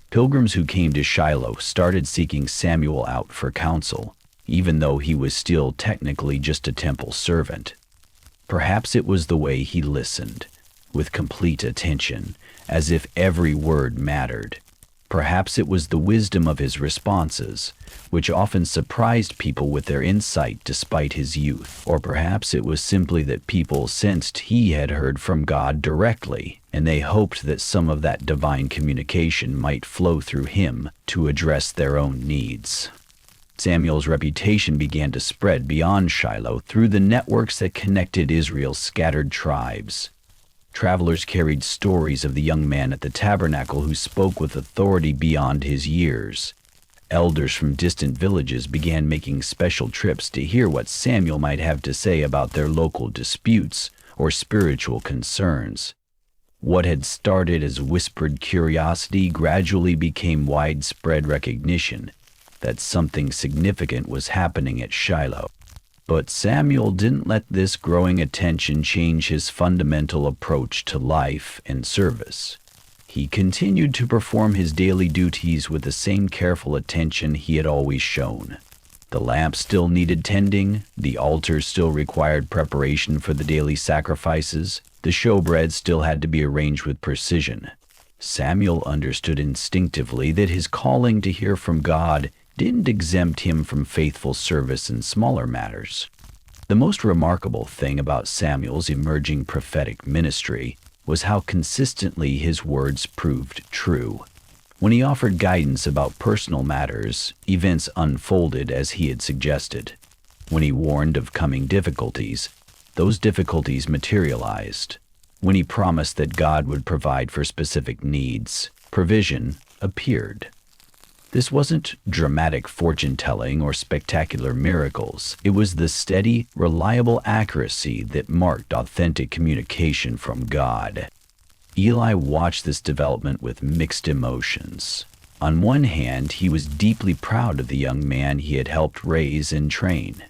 Pilgrims who came to Shiloh started seeking Samuel out for counsel, even though he was still technically just a temple servant. Perhaps it was the way he listened, with complete attention, as if every word mattered. Perhaps it was the wisdom of his responses, which often surprised people with their insight despite his youth. Or perhaps it was simply that people sensed he had heard from God directly, and they hoped that some of that divine communication might flow through him to address their own needs. Samuel's reputation began to spread beyond Shiloh through the networks that connected Israel's scattered tribes. Travelers carried stories of the young man at the tabernacle who spoke with authority beyond his years. Elders from distant villages began making special trips to hear what Samuel might have to say about their local disputes or spiritual concerns. What had started as whispered curiosity gradually became widespread recognition that something significant was happening at Shiloh. But Samuel didn't let this growing attention change his fundamental approach to life and service. He continued to perform his daily duties with the same careful attention he had always shown. The lamp still needed tending, the altar still required preparation for the daily sacrifices, the showbread still had to be arranged with precision. Samuel understood instinctively that his calling to hear from God didn't exempt him from faithful service in smaller matters. The most remarkable thing about Samuel's emerging prophetic ministry was how consistently his words proved true. When he offered guidance about personal matters, events unfolded as he had suggested. When he warned of coming difficulties, those difficulties materialized. When he promised that God would provide for specific needs, provision appeared. This wasn't dramatic fortune-telling or spectacular miracles. It was the steady, reliable accuracy that marked authentic communication from God. Eli watched this development with mixed emotions. On one hand, he was deeply proud of the young man he had helped raise and train.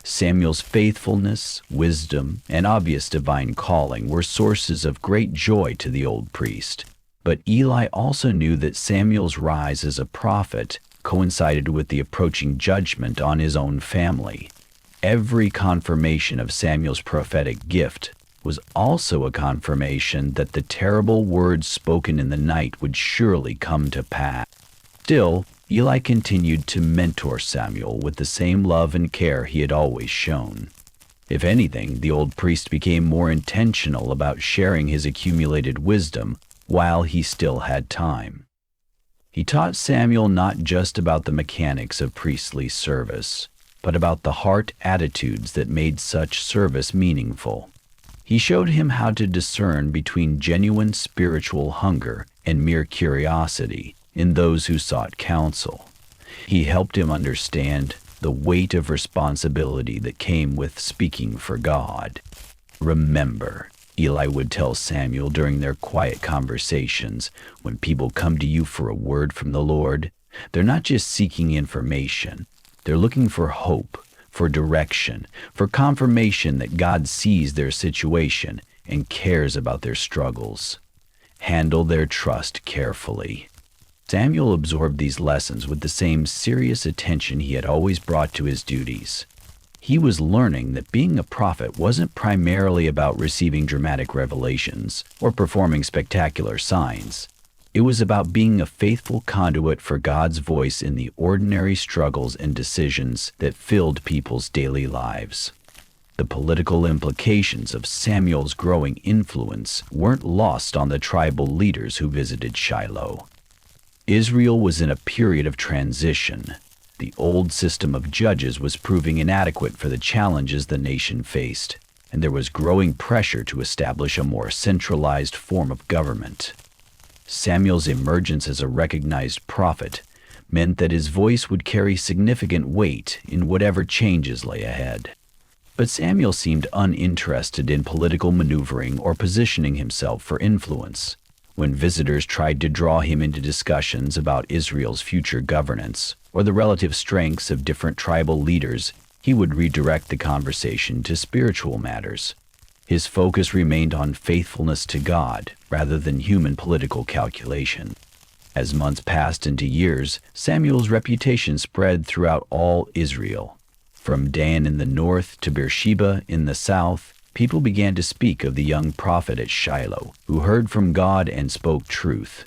Samuel's faithfulness, wisdom, and obvious divine calling were sources of great joy to the old priest. But Eli also knew that Samuel's rise as a prophet coincided with the approaching judgment on his own family. Every confirmation of Samuel's prophetic gift was also a confirmation that the terrible words spoken in the night would surely come to pass. Still, Eli continued to mentor Samuel with the same love and care he had always shown. If anything, the old priest became more intentional about sharing his accumulated wisdom while he still had time. He taught Samuel not just about the mechanics of priestly service, but about the heart attitudes that made such service meaningful. He showed him how to discern between genuine spiritual hunger and mere curiosity in those who sought counsel. He helped him understand the weight of responsibility that came with speaking for God. Remember, Eli would tell Samuel during their quiet conversations, when people come to you for a word from the Lord, they're not just seeking information. They're looking for hope, for direction, for confirmation that God sees their situation and cares about their struggles. Handle their trust carefully. Samuel absorbed these lessons with the same serious attention he had always brought to his duties. He was learning that being a prophet wasn't primarily about receiving dramatic revelations or performing spectacular signs. It was about being a faithful conduit for God's voice in the ordinary struggles and decisions that filled people's daily lives. The political implications of Samuel's growing influence weren't lost on the tribal leaders who visited Shiloh. Israel was in a period of transition. The old system of judges was proving inadequate for the challenges the nation faced, and there was growing pressure to establish a more centralized form of government. Samuel's emergence as a recognized prophet meant that his voice would carry significant weight in whatever changes lay ahead. But Samuel seemed uninterested in political maneuvering or positioning himself for influence. When visitors tried to draw him into discussions about Israel's future governance or the relative strengths of different tribal leaders, he would redirect the conversation to spiritual matters. His focus remained on faithfulness to God rather than human political calculation. As months passed into years, Samuel's reputation spread throughout all Israel. From Dan in the north to Beersheba in the south, people began to speak of the young prophet at Shiloh, who heard from God and spoke truth.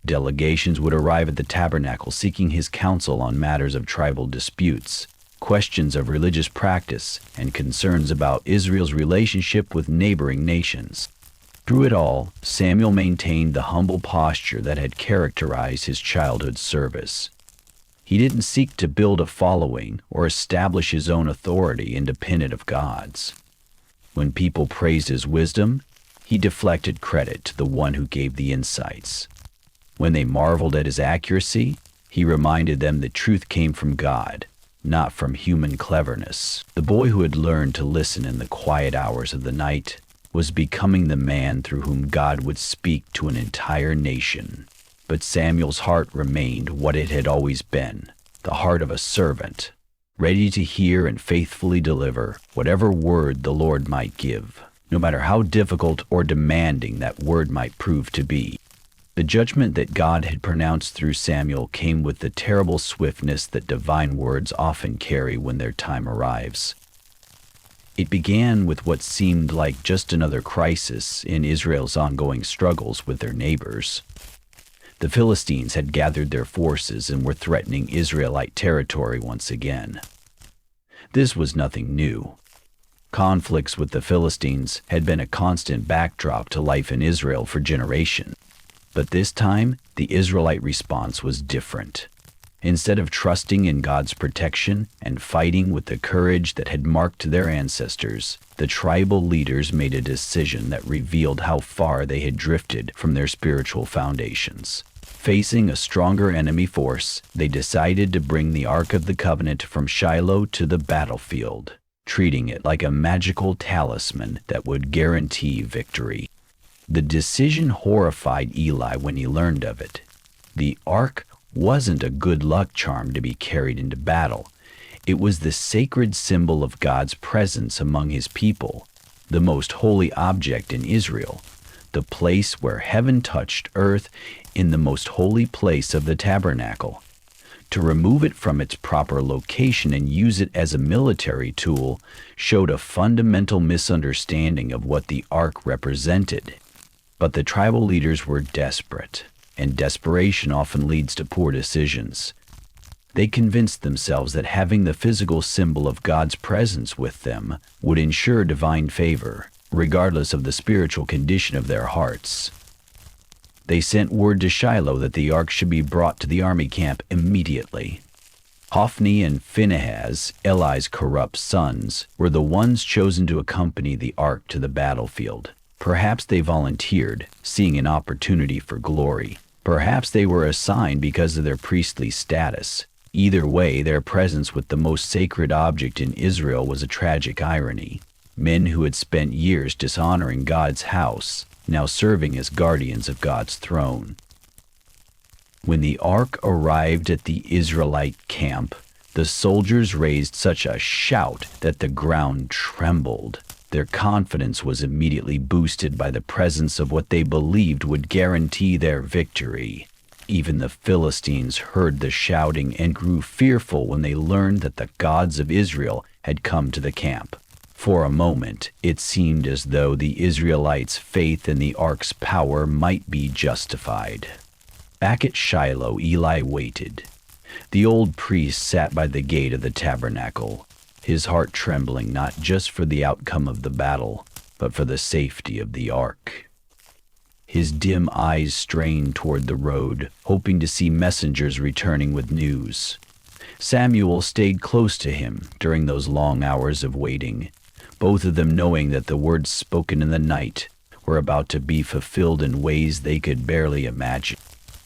Delegations would arrive at the tabernacle seeking his counsel on matters of tribal disputes, questions of religious practice, and concerns about Israel's relationship with neighboring nations. Through it all, Samuel maintained the humble posture that had characterized his childhood service. He didn't seek to build a following or establish his own authority independent of God's. When people praised his wisdom, he deflected credit to the one who gave the insights. When they marveled at his accuracy, he reminded them that truth came from God, not from human cleverness. The boy who had learned to listen in the quiet hours of the night was becoming the man through whom God would speak to an entire nation. But Samuel's heart remained what it had always been, the heart of a servant, ready to hear and faithfully deliver whatever word the Lord might give, no matter how difficult or demanding that word might prove to be. The judgment that God had pronounced through Samuel came with the terrible swiftness that divine words often carry when their time arrives. It began with what seemed like just another crisis in Israel's ongoing struggles with their neighbors. The Philistines had gathered their forces and were threatening Israelite territory once again. This was nothing new. Conflicts with the Philistines had been a constant backdrop to life in Israel for generations. But this time, the Israelite response was different. Instead of trusting in God's protection and fighting with the courage that had marked their ancestors, the tribal leaders made a decision that revealed how far they had drifted from their spiritual foundations. Facing a stronger enemy force, they decided to bring the Ark of the Covenant from Shiloh to the battlefield, treating it like a magical talisman that would guarantee victory. The decision horrified Eli when he learned of it. The Ark wasn't a good luck charm to be carried into battle. It was the sacred symbol of God's presence among his people, the most holy object in Israel, the place where heaven touched earth in the most holy place of the tabernacle. To remove it from its proper location and use it as a military tool showed a fundamental misunderstanding of what the Ark represented. But the tribal leaders were desperate, and desperation often leads to poor decisions. They convinced themselves that having the physical symbol of God's presence with them would ensure divine favor, regardless of the spiritual condition of their hearts. They sent word to Shiloh that the ark should be brought to the army camp immediately. Hophni and Phinehas, Eli's corrupt sons, were the ones chosen to accompany the ark to the battlefield. Perhaps they volunteered, seeing an opportunity for glory. Perhaps they were assigned because of their priestly status. Either way, their presence with the most sacred object in Israel was a tragic irony. Men who had spent years dishonoring God's house, now serving as guardians of God's throne. When the ark arrived at the Israelite camp, the soldiers raised such a shout that the ground trembled. Their confidence was immediately boosted by the presence of what they believed would guarantee their victory. Even the Philistines heard the shouting and grew fearful when they learned that the gods of Israel had come to the camp. For a moment, it seemed as though the Israelites' faith in the ark's power might be justified. Back at Shiloh, Eli waited. The old priest sat by the gate of the tabernacle, his heart trembling not just for the outcome of the battle, but for the safety of the ark. His dim eyes strained toward the road, hoping to see messengers returning with news. Samuel stayed close to him during those long hours of waiting, both of them knowing that the words spoken in the night were about to be fulfilled in ways they could barely imagine.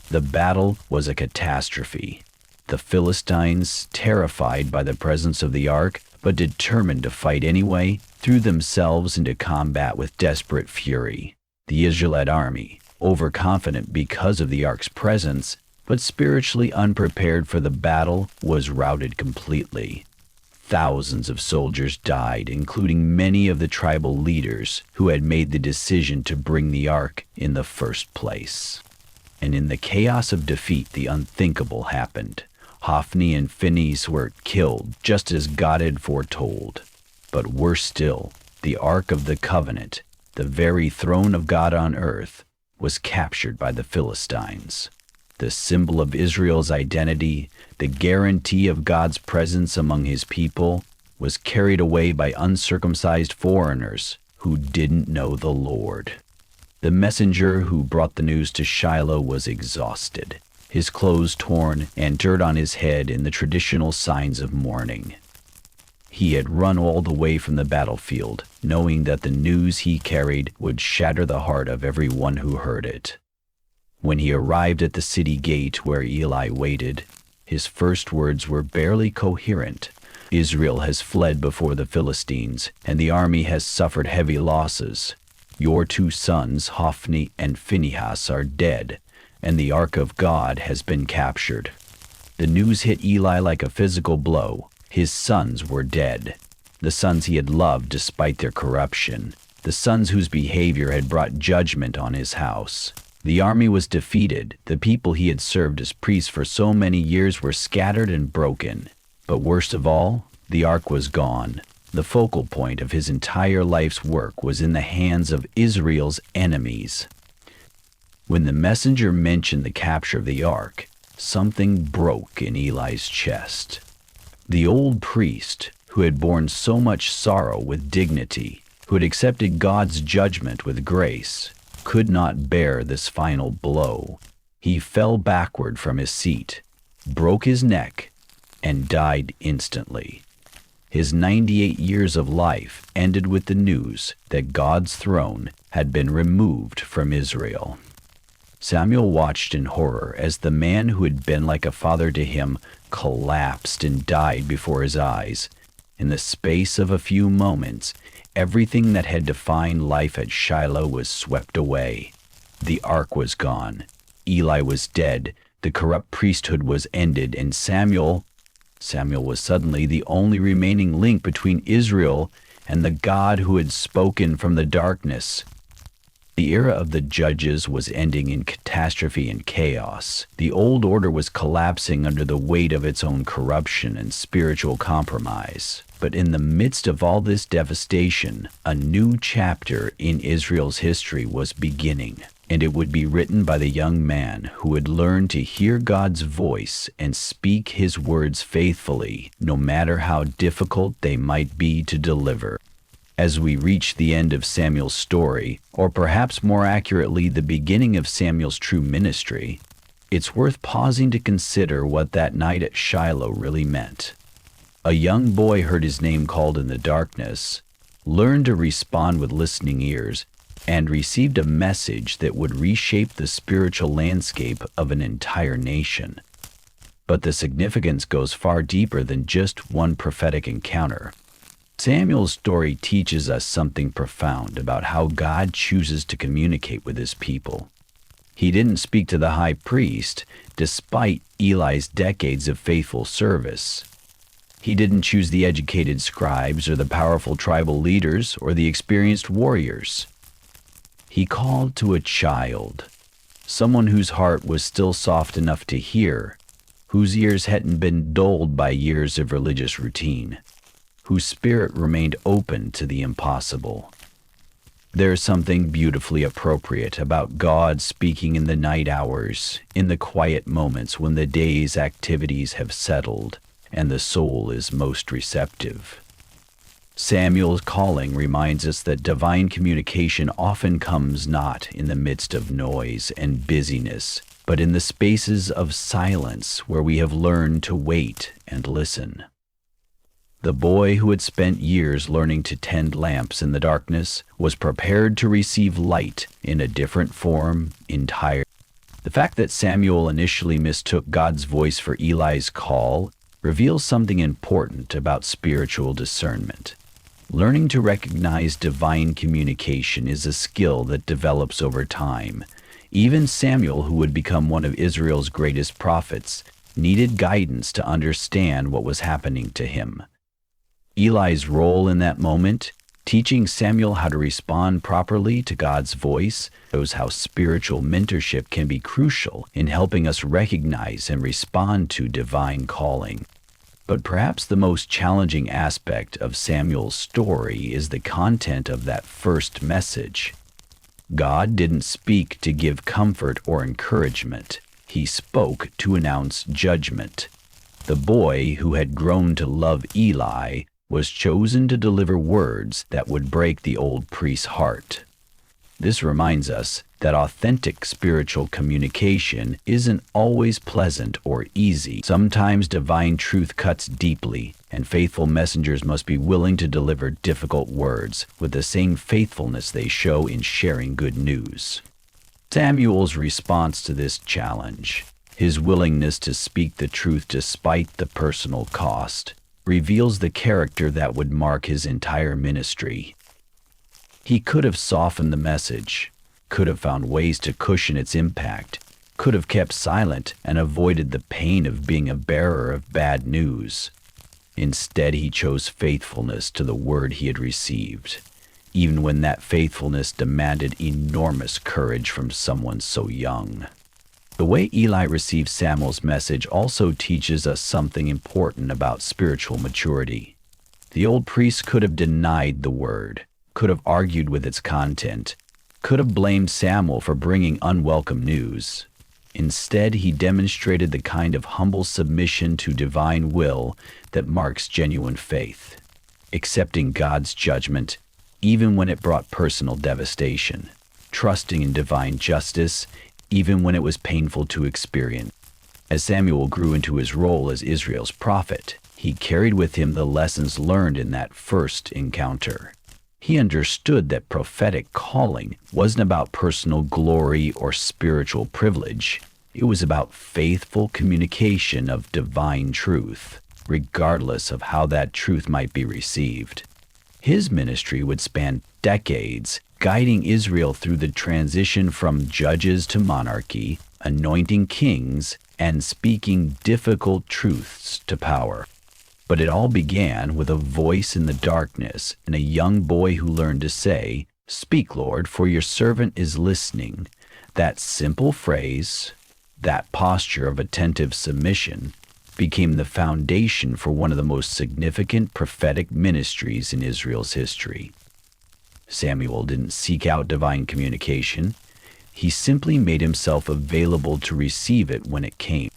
The battle was a catastrophe. The Philistines, terrified by the presence of the ark, but determined to fight anyway, threw themselves into combat with desperate fury. The Israelite army, overconfident because of the ark's presence, but spiritually unprepared for the battle, was routed completely. Thousands of soldiers died, including many of the tribal leaders who had made the decision to bring the ark in the first place. And in the chaos of defeat, the unthinkable happened. Hophni and Phinehas were killed, just as God had foretold. But worse still, the Ark of the Covenant, the very throne of God on earth, was captured by the Philistines. The symbol of Israel's identity, the guarantee of God's presence among his people, was carried away by uncircumcised foreigners who didn't know the Lord. The messenger who brought the news to Shiloh was exhausted, his clothes torn and dirt on his head in the traditional signs of mourning. He had run all the way from the battlefield, knowing that the news he carried would shatter the heart of everyone who heard it. When he arrived at the city gate where Eli waited, his first words were barely coherent. Israel has fled before the Philistines, and the army has suffered heavy losses. Your 2 sons, Hophni and Phinehas, are dead, and the Ark of God has been captured. The news hit Eli like a physical blow. His sons were dead, the sons he had loved despite their corruption, the sons whose behavior had brought judgment on his house. The army was defeated. The people he had served as priests for so many years were scattered and broken. But worst of all, the ark was gone. The focal point of his entire life's work was in the hands of Israel's enemies. When the messenger mentioned the capture of the ark, something broke in Eli's chest. The old priest, who had borne so much sorrow with dignity, who had accepted God's judgment with grace, could not bear this final blow. He fell backward from his seat, broke his neck, and died instantly. His 98 years of life ended with the news that God's throne had been removed from Israel. Samuel watched in horror as the man who had been like a father to him collapsed and died before his eyes. In the space of a few moments, everything that had defined life at Shiloh was swept away. The ark was gone. Eli was dead. The corrupt priesthood was ended, and Samuel was suddenly the only remaining link between Israel and the God who had spoken from the darkness. The era of the judges was ending in catastrophe and chaos. The old order was collapsing under the weight of its own corruption and spiritual compromise. But in the midst of all this devastation, a new chapter in Israel's history was beginning, and it would be written by the young man who would learn to hear God's voice and speak his words faithfully, no matter how difficult they might be to deliver. As we reach the end of Samuel's story, or perhaps more accurately, the beginning of Samuel's true ministry, it's worth pausing to consider what that night at Shiloh really meant. A young boy heard his name called in the darkness, learned to respond with listening ears, and received a message that would reshape the spiritual landscape of an entire nation. But the significance goes far deeper than just one prophetic encounter. Samuel's story teaches us something profound about how God chooses to communicate with his people. He didn't speak to the high priest, despite Eli's decades of faithful service. He didn't choose the educated scribes or the powerful tribal leaders or the experienced warriors. He called to a child, someone whose heart was still soft enough to hear, whose ears hadn't been dulled by years of religious routine, whose spirit remained open to the impossible. There's something beautifully appropriate about God speaking in the night hours, in the quiet moments when the day's activities have settled and the soul is most receptive. Samuel's calling reminds us that divine communication often comes not in the midst of noise and busyness, but in the spaces of silence where we have learned to wait and listen. The boy who had spent years learning to tend lamps in the darkness was prepared to receive light in a different form entirely. The fact that Samuel initially mistook God's voice for Eli's call reveals something important about spiritual discernment. Learning to recognize divine communication is a skill that develops over time. Even Samuel, who would become one of Israel's greatest prophets, needed guidance to understand what was happening to him. Eli's role in that moment, teaching Samuel how to respond properly to God's voice, shows how spiritual mentorship can be crucial in helping us recognize and respond to divine calling. But perhaps the most challenging aspect of Samuel's story is the content of that first message. God didn't speak to give comfort or encouragement. He spoke to announce judgment. The boy who had grown to love Eli was chosen to deliver words that would break the old priest's heart. This reminds us that authentic spiritual communication isn't always pleasant or easy. Sometimes divine truth cuts deeply, and faithful messengers must be willing to deliver difficult words with the same faithfulness they show in sharing good news. Samuel's response to this challenge, his willingness to speak the truth despite the personal cost, reveals the character that would mark his entire ministry. He could have softened the message, could have found ways to cushion its impact, could have kept silent and avoided the pain of being a bearer of bad news. Instead, he chose faithfulness to the word he had received, even when that faithfulness demanded enormous courage from someone so young. The way Eli received Samuel's message also teaches us something important about spiritual maturity. The old priest could have denied the word, could have argued with its content, could have blamed Samuel for bringing unwelcome news. Instead, he demonstrated the kind of humble submission to divine will that marks genuine faith, accepting God's judgment even when it brought personal devastation, trusting in divine justice even when it was painful to experience. As Samuel grew into his role as Israel's prophet, he carried with him the lessons learned in that first encounter. He understood that prophetic calling wasn't about personal glory or spiritual privilege. It was about faithful communication of divine truth, regardless of how that truth might be received. His ministry would span decades, guiding Israel through the transition from judges to monarchy, anointing kings, and speaking difficult truths to power. But it all began with a voice in the darkness and a young boy who learned to say, "Speak, Lord, for your servant is listening." That simple phrase, that posture of attentive submission, became the foundation for one of the most significant prophetic ministries in Israel's history. Samuel didn't seek out divine communication. He simply made himself available to receive it when it came.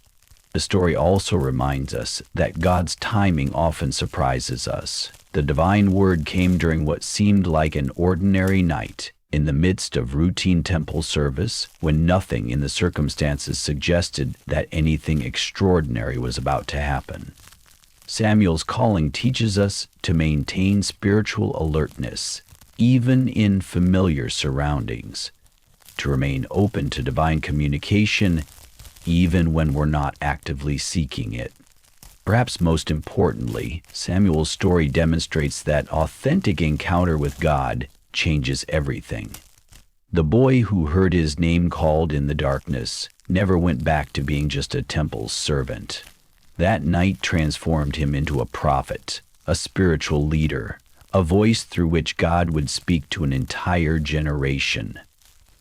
The story also reminds us that God's timing often surprises us. The divine word came during what seemed like an ordinary night, in the midst of routine temple service, when nothing in the circumstances suggested that anything extraordinary was about to happen. Samuel's calling teaches us to maintain spiritual alertness, even in familiar surroundings, to remain open to divine communication even when we're not actively seeking it. Perhaps most importantly, Samuel's story demonstrates that authentic encounter with God changes everything. The boy who heard his name called in the darkness never went back to being just a temple servant. That night transformed him into a prophet, a spiritual leader, a voice through which God would speak to an entire generation.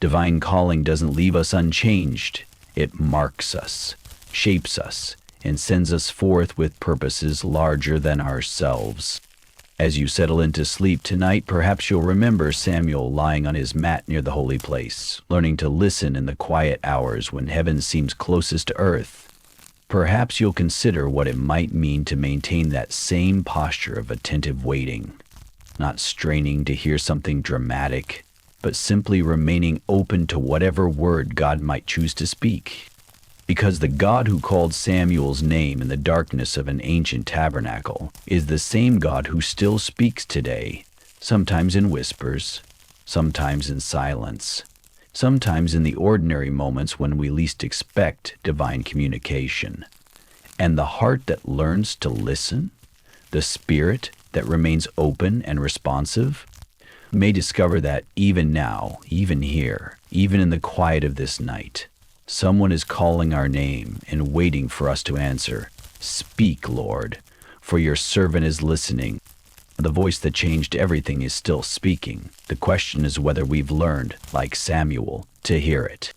Divine calling doesn't leave us unchanged. It marks us, shapes us, and sends us forth with purposes larger than ourselves. As you settle into sleep tonight, perhaps you'll remember Samuel lying on his mat near the holy place, learning to listen in the quiet hours when heaven seems closest to earth. Perhaps you'll consider what it might mean to maintain that same posture of attentive waiting, not straining to hear something dramatic, but simply remaining open to whatever word God might choose to speak. Because the God who called Samuel's name in the darkness of an ancient tabernacle is the same God who still speaks today, sometimes in whispers, sometimes in silence, sometimes in the ordinary moments when we least expect divine communication. And the heart that learns to listen, the spirit that remains open and responsive, may discover that even now, even here, even in the quiet of this night, someone is calling our name and waiting for us to answer. Speak, Lord, for your servant is listening. The voice that changed everything is still speaking. The question is whether we've learned, like Samuel, to hear it.